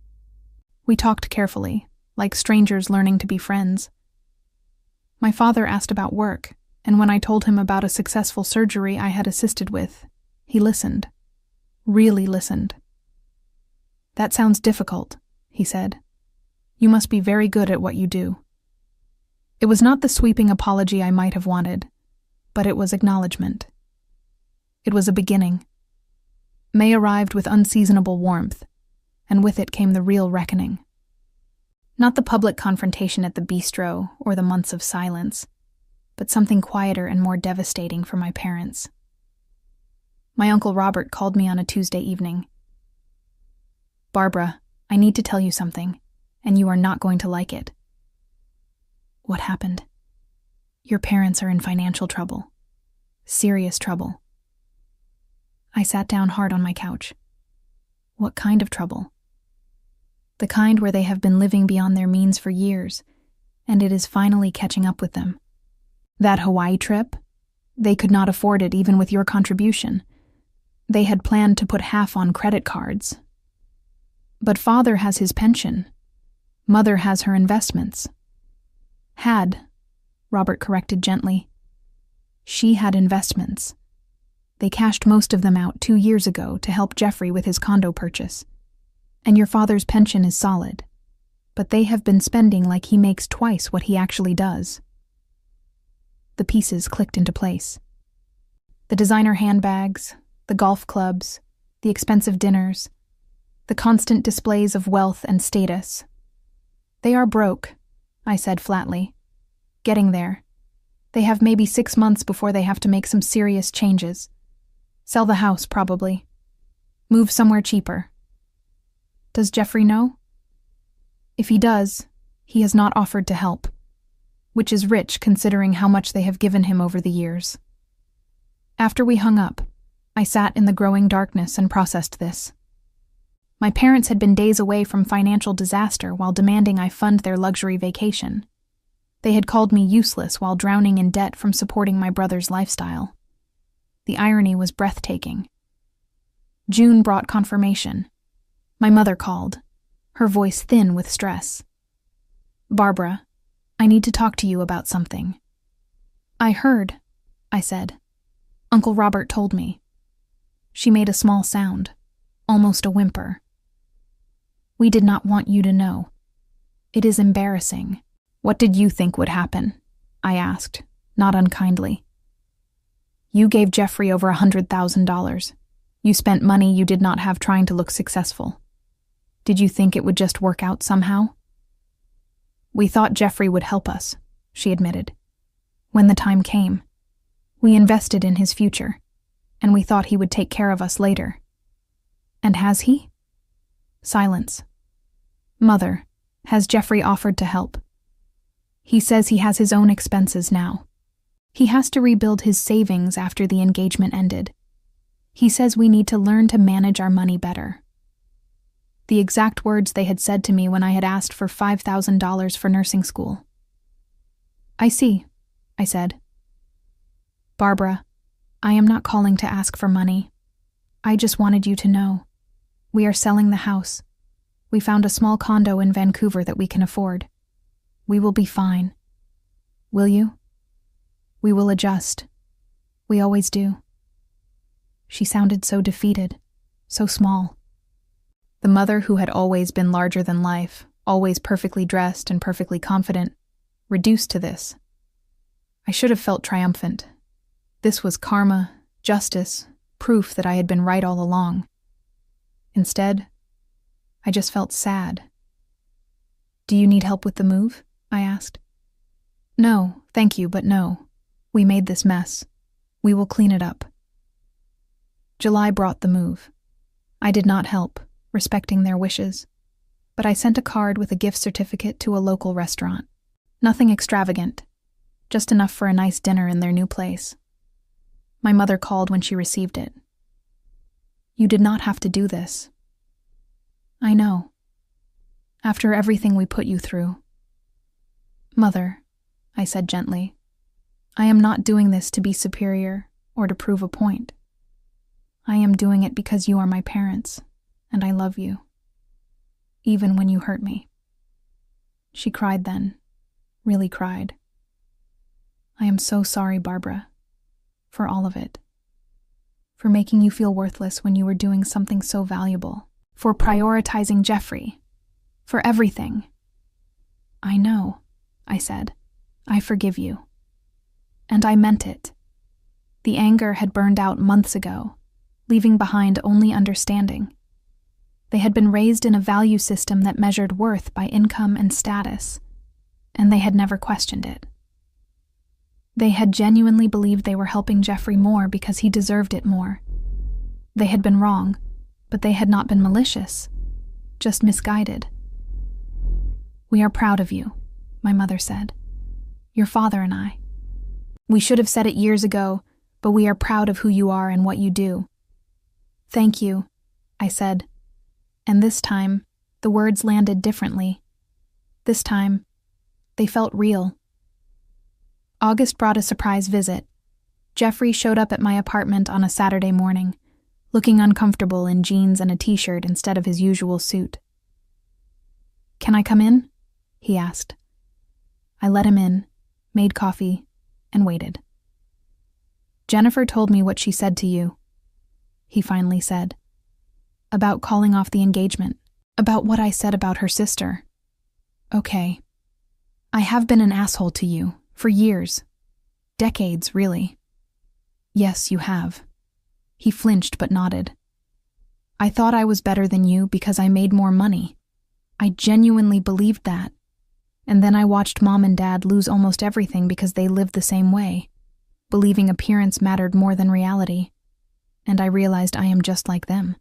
We talked carefully, like strangers learning to be friends. My father asked about work, and when I told him about a successful surgery I had assisted with, he listened. Really listened. "That sounds difficult," he said. "You must be very good at what you do." It was not the sweeping apology I might have wanted, but it was acknowledgement. It was a beginning. May arrived with unseasonable warmth, and with it came the real reckoning. Not the public confrontation at the bistro or the months of silence, but something quieter and more devastating for my parents. My Uncle Robert called me on a Tuesday evening. "Barbara, I need to tell you something, and you are not going to like it." "What happened?" "Your parents are in financial trouble. Serious trouble." I sat down hard on my couch. "What kind of trouble?" "The kind where they have been living beyond their means for years, and it is finally catching up with them. That Hawaii trip? They could not afford it even with your contribution. They had planned to put half on credit cards. But father has his pension. Mother has her investments." "Had," Robert corrected gently. "She had investments. They cashed most of them out 2 years ago to help Jeffrey with his condo purchase. And your father's pension is solid, but they have been spending like he makes twice what he actually does." The pieces clicked into place. The designer handbags, the golf clubs, the expensive dinners, the constant displays of wealth and status. "They are broke," I said flatly. "Getting there. They have maybe 6 months before they have to make some serious changes. Sell the house, probably. Move somewhere cheaper." "Does Jeffrey know?" "If he does, he has not offered to help, which is rich considering how much they have given him over the years." After we hung up, I sat in the growing darkness and processed this. My parents had been days away from financial disaster while demanding I fund their luxury vacation. They had called me useless while drowning in debt from supporting my brother's lifestyle. The irony was breathtaking. June brought confirmation. My mother called, her voice thin with stress. "Barbara, I need to talk to you about something." "I heard," I said. "Uncle Robert told me." She made a small sound, almost a whimper. "We did not want you to know. It is embarrassing." "What did you think would happen?" I asked, not unkindly. "You gave Jeffrey over $100,000. You spent money you did not have trying to look successful. Did you think it would just work out somehow?" "We thought Jeffrey would help us," she admitted. "When the time came, we invested in his future, and we thought he would take care of us later." "And has he?" Silence. "Mother, has Jeffrey offered to help?" "He says he has his own expenses now. He has to rebuild his savings after the engagement ended. He says we need to learn to manage our money better. The exact words they had said to me when I had asked for $5,000 for nursing school. I see, I said. Barbara, I am not calling to ask for money. I just wanted you to know. We are selling the house. We found a small condo in Vancouver that we can afford. We will be fine. Will you? We will adjust. We always do. She sounded so defeated, so small. The mother who had always been larger than life, always perfectly dressed and perfectly confident, reduced to this. I should have felt triumphant. This was karma, justice, proof that I had been right all along. Instead, I just felt sad. Do you need help with the move? I asked. No, thank you, but no. We made this mess. We will clean it up. July brought the move. I did not help, respecting their wishes, but I sent a card with a gift certificate to a local restaurant. Nothing extravagant, just enough for a nice dinner in their new place. My mother called when she received it. You did not have to do this. I know. After everything we put you through. Mother, I said gently, I am not doing this to be superior or to prove a point. I am doing it because you are my parents, and I love you, even when you hurt me. She cried then, really cried. I am so sorry, Barbara, for all of it, for making you feel worthless when you were doing something so valuable, for prioritizing Jeffrey, for everything. I know, I said. I forgive you. And I meant it. The anger had burned out months ago, leaving behind only understanding. They had been raised in a value system that measured worth by income and status, and they had never questioned it. They had genuinely believed they were helping Jeffrey more because he deserved it more. They had been wrong, but they had not been malicious, just misguided. We are proud of you, my mother said. Your father and I. We should have said it years ago, but we are proud of who you are and what you do. Thank you, I said, and this time, the words landed differently. This time, they felt real. August brought a surprise visit. Jeffrey showed up at my apartment on a Saturday morning, looking uncomfortable in jeans and a t-shirt instead of his usual suit. Can I come in? He asked. I let him in, made coffee, and waited. Jennifer told me what she said to you, he finally said. About calling off the engagement, about what I said about her sister. Okay. I have been an asshole to you, for years. Decades, really. Yes, you have. He flinched but nodded. I thought I was better than you because I made more money. I genuinely believed that. And then I watched Mom and Dad lose almost everything because they lived the same way, believing appearance mattered more than reality. And I realized I am just like them.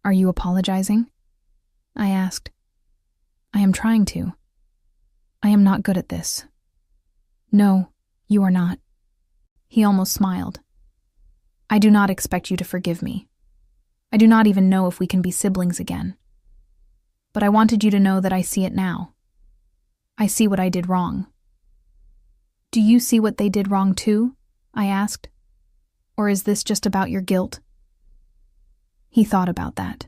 Are you apologizing? I asked. I am trying to. I am not good at this. No, you are not. He almost smiled. I do not expect you to forgive me. I do not even know if we can be siblings again. But I wanted you to know that I see it now. I see what I did wrong. Do you see what they did wrong too? I asked. Or is this just about your guilt? He thought about that.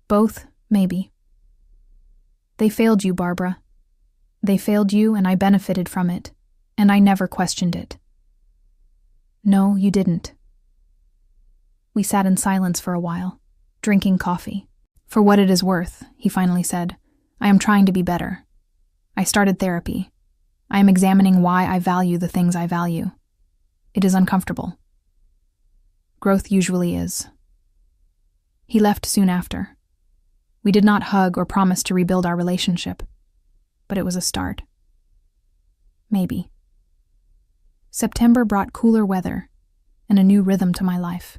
Both, maybe. They failed you, Barbara. They failed you and I benefited from it, and I never questioned it. No, you didn't. We sat in silence for a while, drinking coffee. For what it is worth, he finally said, I am trying to be better. I started therapy. I am examining why I value the things I value. It is uncomfortable. Growth usually is. He left soon after. We did not hug or promise to rebuild our relationship, but it was a start. Maybe. September brought cooler weather and a new rhythm to my life.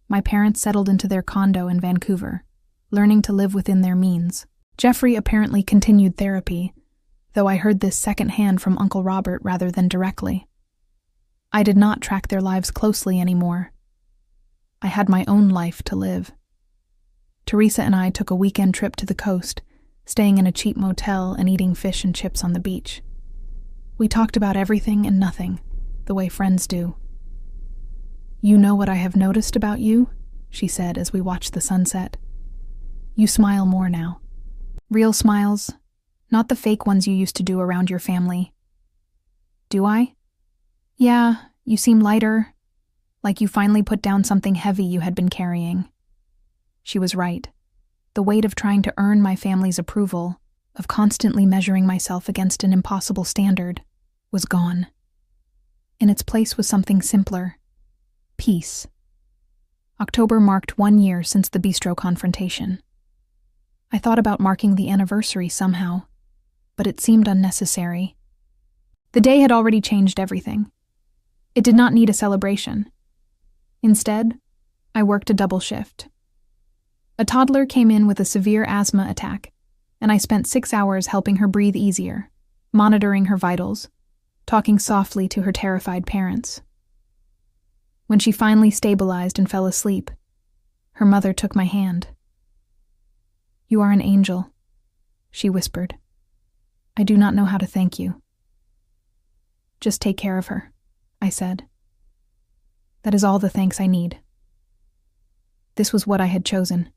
My parents settled into their condo in Vancouver, learning to live within their means. Jeffrey apparently continued therapy, though I heard this secondhand from Uncle Robert rather than directly. I did not track their lives closely anymore. I had my own life to live. Teresa and I took a weekend trip to the coast, staying in a cheap motel and eating fish and chips on the beach. We talked about everything and nothing, the way friends do. "You know what I have noticed about you?" she said as we watched the sunset. "You smile more now. Real smiles, not the fake ones you used to do around your family." "Do I?" "Yeah, you seem lighter, like you finally put down something heavy you had been carrying." She was right. The weight of trying to earn my family's approval, of constantly measuring myself against an impossible standard, was gone. In its place was something simpler: peace. October marked 1 year since the bistro confrontation. I thought about marking the anniversary somehow, but it seemed unnecessary. The day had already changed everything. It did not need a celebration. Instead, I worked a double shift. A toddler came in with a severe asthma attack, and I spent 6 hours helping her breathe easier, monitoring her vitals, talking softly to her terrified parents. When she finally stabilized and fell asleep, her mother took my hand. "You are an angel," she whispered. "I do not know how to thank you." "Just take care of her," I said. "That is all the thanks I need." This was what I had chosen.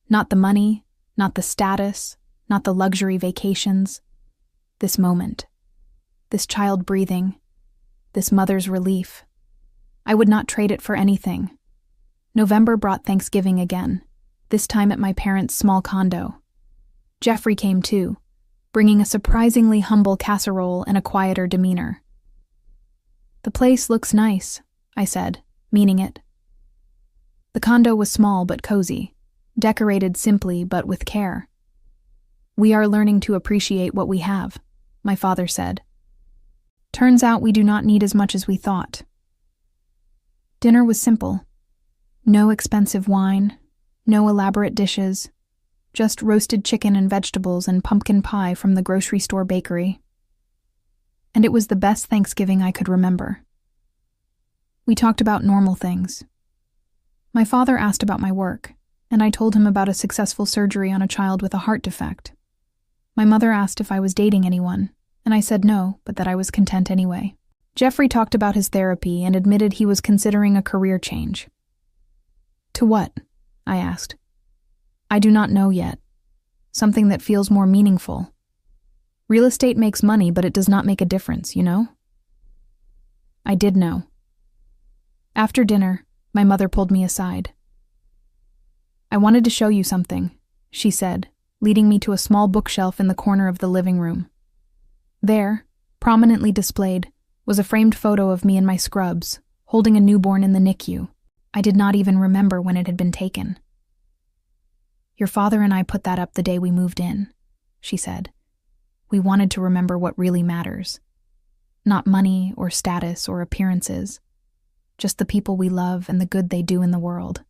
Not the money, not the status, not the luxury vacations. This moment. This child breathing. This mother's relief. I would not trade it for anything. November brought Thanksgiving again, this time at my parents' small condo. Jeffrey came too, bringing a surprisingly humble casserole and a quieter demeanor. "The place looks nice," I said, meaning it. The condo was small but cozy, decorated simply but with care. "We are learning to appreciate what we have," my father said. "Turns out we do not need as much as we thought." Dinner was simple. No expensive wine, no elaborate dishes, just roasted chicken and vegetables and pumpkin pie from the grocery store bakery. And it was the best Thanksgiving I could remember. We talked about normal things. My father asked about my work, and I told him about a successful surgery on a child with a heart defect. My mother asked if I was dating anyone, and I said no, but that I was content anyway. Jeffrey talked about his therapy and admitted he was considering a career change. "To what?" I asked. "I do not know yet. Something that feels more meaningful. Real estate makes money, but it does not make a difference, you know?" I did know. After dinner, my mother pulled me aside. "I wanted to show you something," she said, leading me to a small bookshelf in the corner of the living room. There, prominently displayed, was a framed photo of me in my scrubs, holding a newborn in the NICU. I did not even remember when it had been taken. "Your father and I put that up the day we moved in," she said. "We wanted to remember what really matters. Not money or status or appearances, just the people we love and the good they do in the world."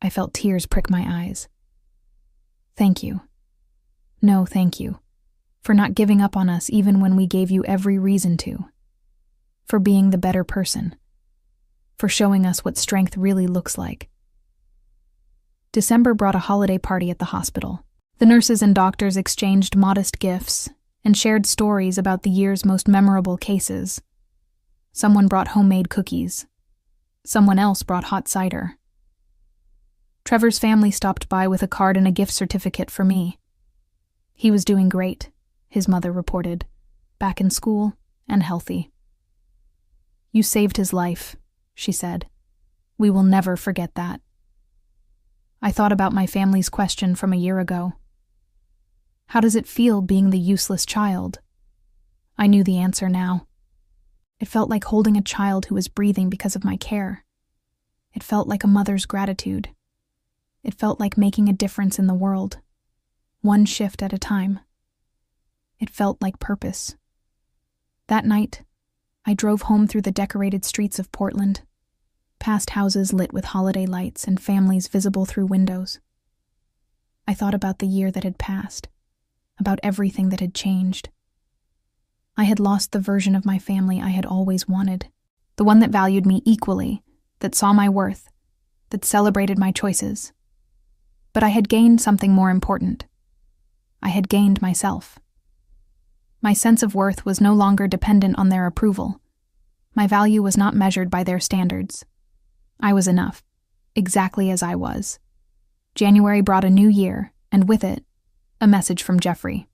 I felt tears prick my eyes. "Thank you. No, thank you. For not giving up on us even when we gave you every reason to. For being the better person. For showing us what strength really looks like." December brought a holiday party at the hospital. The nurses and doctors exchanged modest gifts and shared stories about the year's most memorable cases. Someone brought homemade cookies. Someone else brought hot cider. Trevor's family stopped by with a card and a gift certificate for me. He was doing great, his mother reported, back in school and healthy. "You saved his life," she said. "We will never forget that." I thought about my family's question from a year ago. How does it feel being the useless child? I knew the answer now. It felt like holding a child who was breathing because of my care. It felt like a mother's gratitude. It felt like making a difference in the world, one shift at a time. It felt like purpose. That night, I drove home through the decorated streets of Portland, past houses lit with holiday lights and families visible through windows. I thought about the year that had passed, about everything that had changed. I had lost the version of my family I had always wanted, the one that valued me equally, that saw my worth, that celebrated my choices. But I had gained something more important. I had gained myself. My sense of worth was no longer dependent on their approval. My value was not measured by their standards. I was enough, exactly as I was. January brought a new year, and with it, a message from Jeffrey.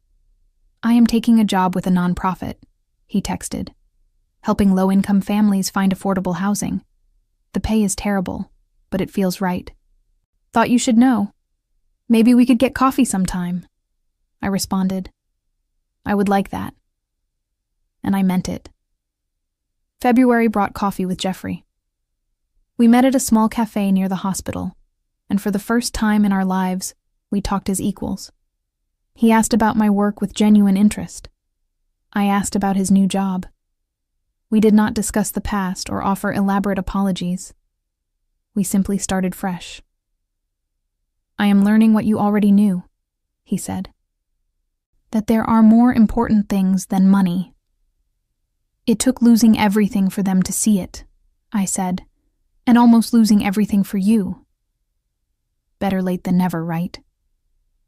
"I am taking a job with a nonprofit," he texted, "helping low-income families find affordable housing. The pay is terrible, but it feels right. Thought you should know. Maybe we could get coffee sometime." I responded, "I would like that." And I meant it. February brought coffee with Jeffrey. We met at a small cafe near the hospital, and for the first time in our lives, we talked as equals. He asked about my work with genuine interest. I asked about his new job. We did not discuss the past or offer elaborate apologies. We simply started fresh. "I am learning what you already knew," he said. "That there are more important things than money." "It took losing everything for them to see it," I said, "and almost losing everything for you." "Better late than never, right?"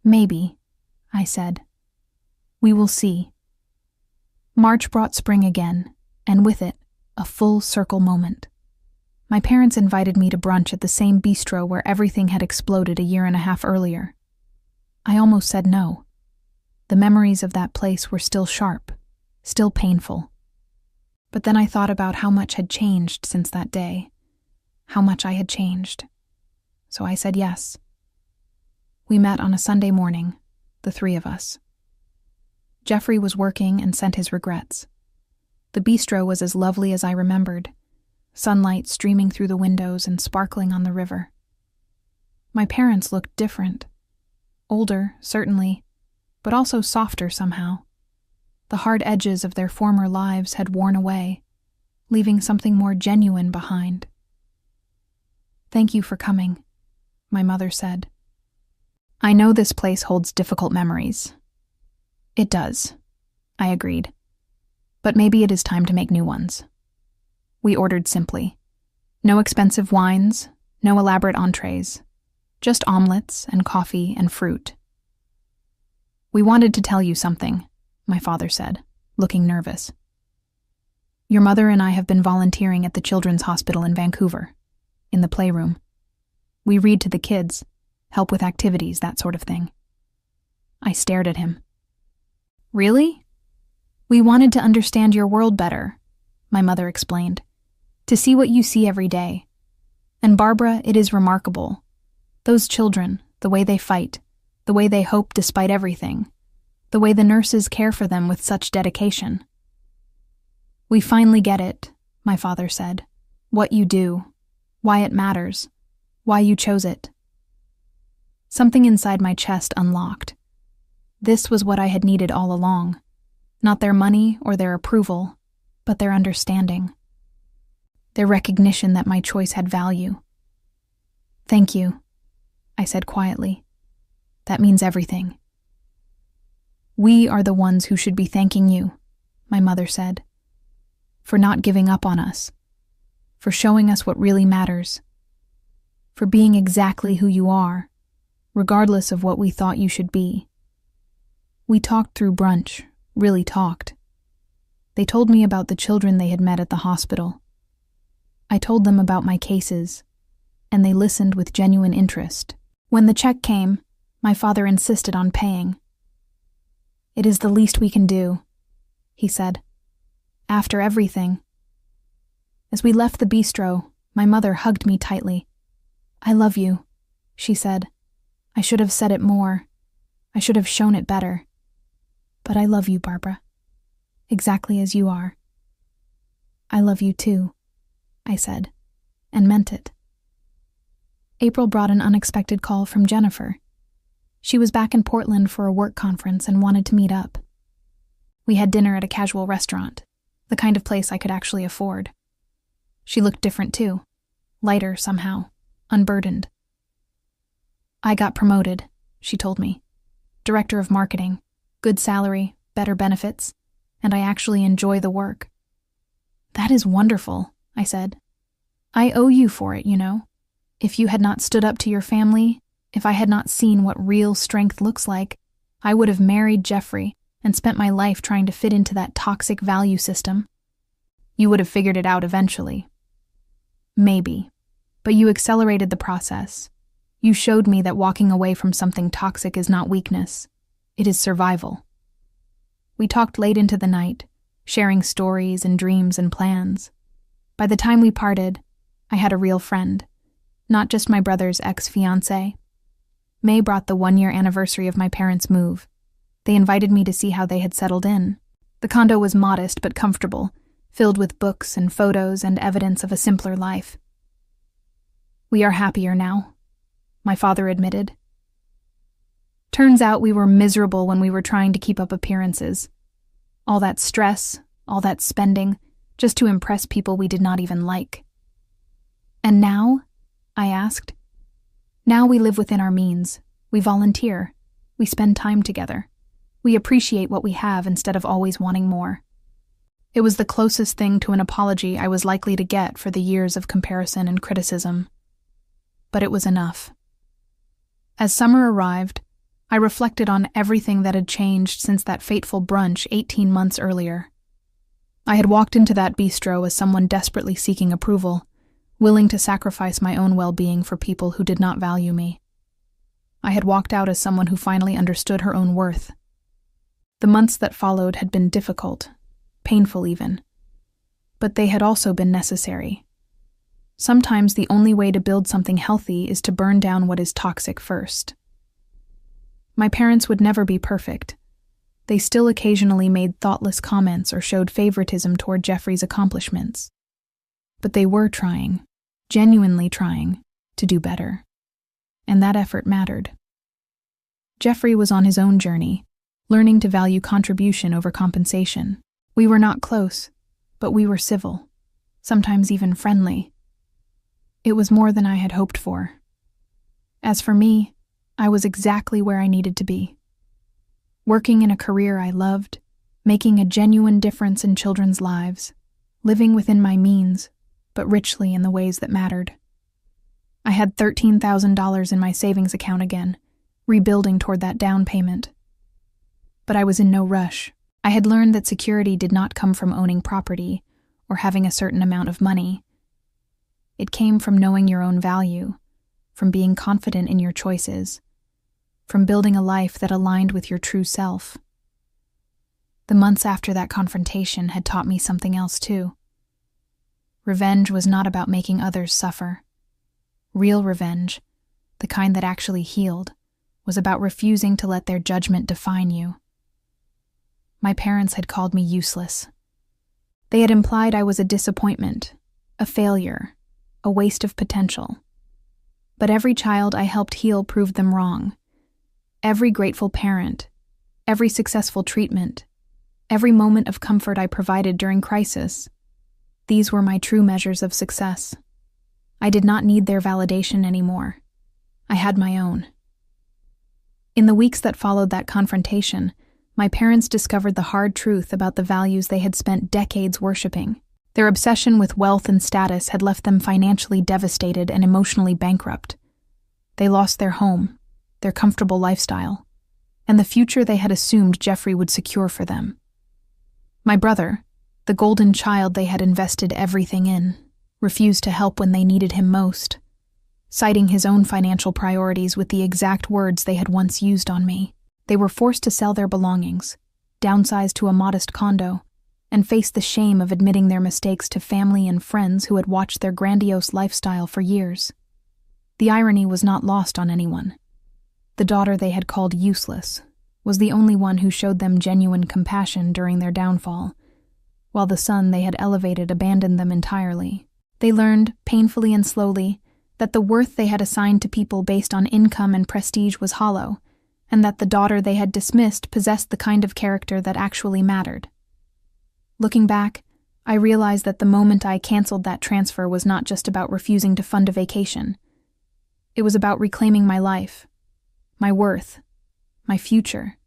"Maybe," I said. "We will see." March brought spring again, and with it, a full circle moment. My parents invited me to brunch at the same bistro where everything had exploded a year and a half earlier. I almost said no. The memories of that place were still sharp, still painful. But then I thought about how much had changed since that day, how much I had changed. So I said yes. We met on a Sunday morning, the three of us. Jeffrey was working and sent his regrets. The bistro was as lovely as I remembered, sunlight streaming through the windows and sparkling on the river. My parents looked different. Older, certainly, but also softer somehow. The hard edges of their former lives had worn away, leaving something more genuine behind. "Thank you for coming," my mother said. "I know this place holds difficult memories." "It does," I agreed. "But maybe it is time to make new ones." We ordered simply. No expensive wines, no elaborate entrees, just omelets and coffee and fruit. "We wanted to tell you something," my father said, looking nervous. "Your mother and I have been volunteering at the Children's Hospital in Vancouver, in the playroom. We read to the kids, help with activities, that sort of thing." I stared at him. "Really?" "We wanted to understand your world better," my mother explained, "to see what you see every day. And Barbara, it is remarkable. Those children, the way they fight, the way they hope despite everything, the way the nurses care for them with such dedication." "We finally get it," my father said. "What you do, why it matters, why you chose it." Something inside my chest unlocked. This was what I had needed all along. Not their money or their approval, but their understanding. Their recognition that my choice had value. "Thank you," I said quietly. "That means everything." "We are the ones who should be thanking you," my mother said, "for not giving up on us, for showing us what really matters, for being exactly who you are, regardless of what we thought you should be." We talked through brunch, really talked. They told me about the children they had met at the hospital. I told them about my cases, and they listened with genuine interest. When the check came, my father insisted on paying. "It is the least we can do," he said. "After everything." As we left the bistro, my mother hugged me tightly. "I love you," she said. "I should have said it more. I should have shown it better. But I love you, Barbara. Exactly as you are." "I love you too," I said, and meant it. April brought an unexpected call from Jennifer. She was back in Portland for a work conference and wanted to meet up. We had dinner at a casual restaurant, the kind of place I could actually afford. She looked different too, lighter somehow, unburdened. "I got promoted," she told me. "Director of marketing, good salary, better benefits, and I actually enjoy the work." "That is wonderful," I said. "I owe you for it, you know. If you had not stood up to your family, if I had not seen what real strength looks like, I would have married Jeffrey and spent my life trying to fit into that toxic value system. You would have figured it out eventually. Maybe, but you accelerated the process. You showed me that walking away from something toxic is not weakness, it is survival." We talked late into the night, sharing stories and dreams and plans. By the time we parted, I had a real friend, not just my brother's ex-fiancé. May brought the 1-year anniversary of my parents' move. They invited me to see how they had settled in. The condo was modest but comfortable, filled with books and photos and evidence of a simpler life. "We are happier now," my father admitted. "Turns out we were miserable when we were trying to keep up appearances. All that stress, all that spending, just to impress people we did not even like." "And now?" I asked. "Now we live within our means. We volunteer. We spend time together. We appreciate what we have instead of always wanting more." It was the closest thing to an apology I was likely to get for the years of comparison and criticism. But it was enough. As summer arrived, I reflected on everything that had changed since that fateful brunch 18 months earlier. I had walked into that bistro as someone desperately seeking approval, willing to sacrifice my own well-being for people who did not value me. I had walked out as someone who finally understood her own worth. The months that followed had been difficult, painful even, but they had also been necessary. Sometimes the only way to build something healthy is to burn down what is toxic first. My parents would never be perfect. They still occasionally made thoughtless comments or showed favoritism toward Jeffrey's accomplishments. But they were trying, genuinely trying, to do better. And that effort mattered. Jeffrey was on his own journey, learning to value contribution over compensation. We were not close, but we were civil, sometimes even friendly. It was more than I had hoped for. As for me, I was exactly where I needed to be. Working in a career I loved, making a genuine difference in children's lives, living within my means, but richly in the ways that mattered. I had $13,000 in my savings account again, rebuilding toward that down payment. But I was in no rush. I had learned that security did not come from owning property or having a certain amount of money. It came from knowing your own value, from being confident in your choices, from building a life that aligned with your true self. The months after that confrontation had taught me something else too. Revenge was not about making others suffer. Real revenge, the kind that actually healed, was about refusing to let their judgment define you. My parents had called me useless. They had implied I was a disappointment, a failure, a waste of potential. But every child I helped heal proved them wrong. Every grateful parent, every successful treatment, every moment of comfort I provided during crisis, these were my true measures of success. I did not need their validation anymore. I had my own. In the weeks that followed that confrontation, my parents discovered the hard truth about the values they had spent decades worshiping. Their obsession with wealth and status had left them financially devastated and emotionally bankrupt. They lost their home, their comfortable lifestyle, and the future they had assumed Jeffrey would secure for them. My brother, the golden child they had invested everything in, refused to help when they needed him most, citing his own financial priorities with the exact words they had once used on me. They were forced to sell their belongings, downsize to a modest condo, and face the shame of admitting their mistakes to family and friends who had watched their grandiose lifestyle for years. The irony was not lost on anyone. The daughter they had called useless was the only one who showed them genuine compassion during their downfall, while the son they had elevated abandoned them entirely. They learned, painfully and slowly, that the worth they had assigned to people based on income and prestige was hollow, and that the daughter they had dismissed possessed the kind of character that actually mattered. Looking back, I realized that the moment I canceled that transfer was not just about refusing to fund a vacation. It was about reclaiming my life, my worth, my future.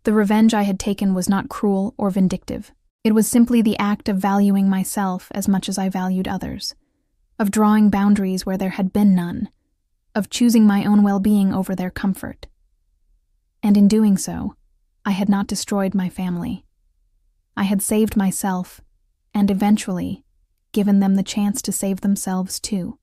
The The revenge I had taken was not cruel or vindictive. It was simply the act of valuing myself as much as I valued others, of drawing boundaries where there had been none, of choosing my own well-being over their comfort. And in doing so, I had not destroyed my family. I had saved myself, and eventually given them the chance to save themselves too.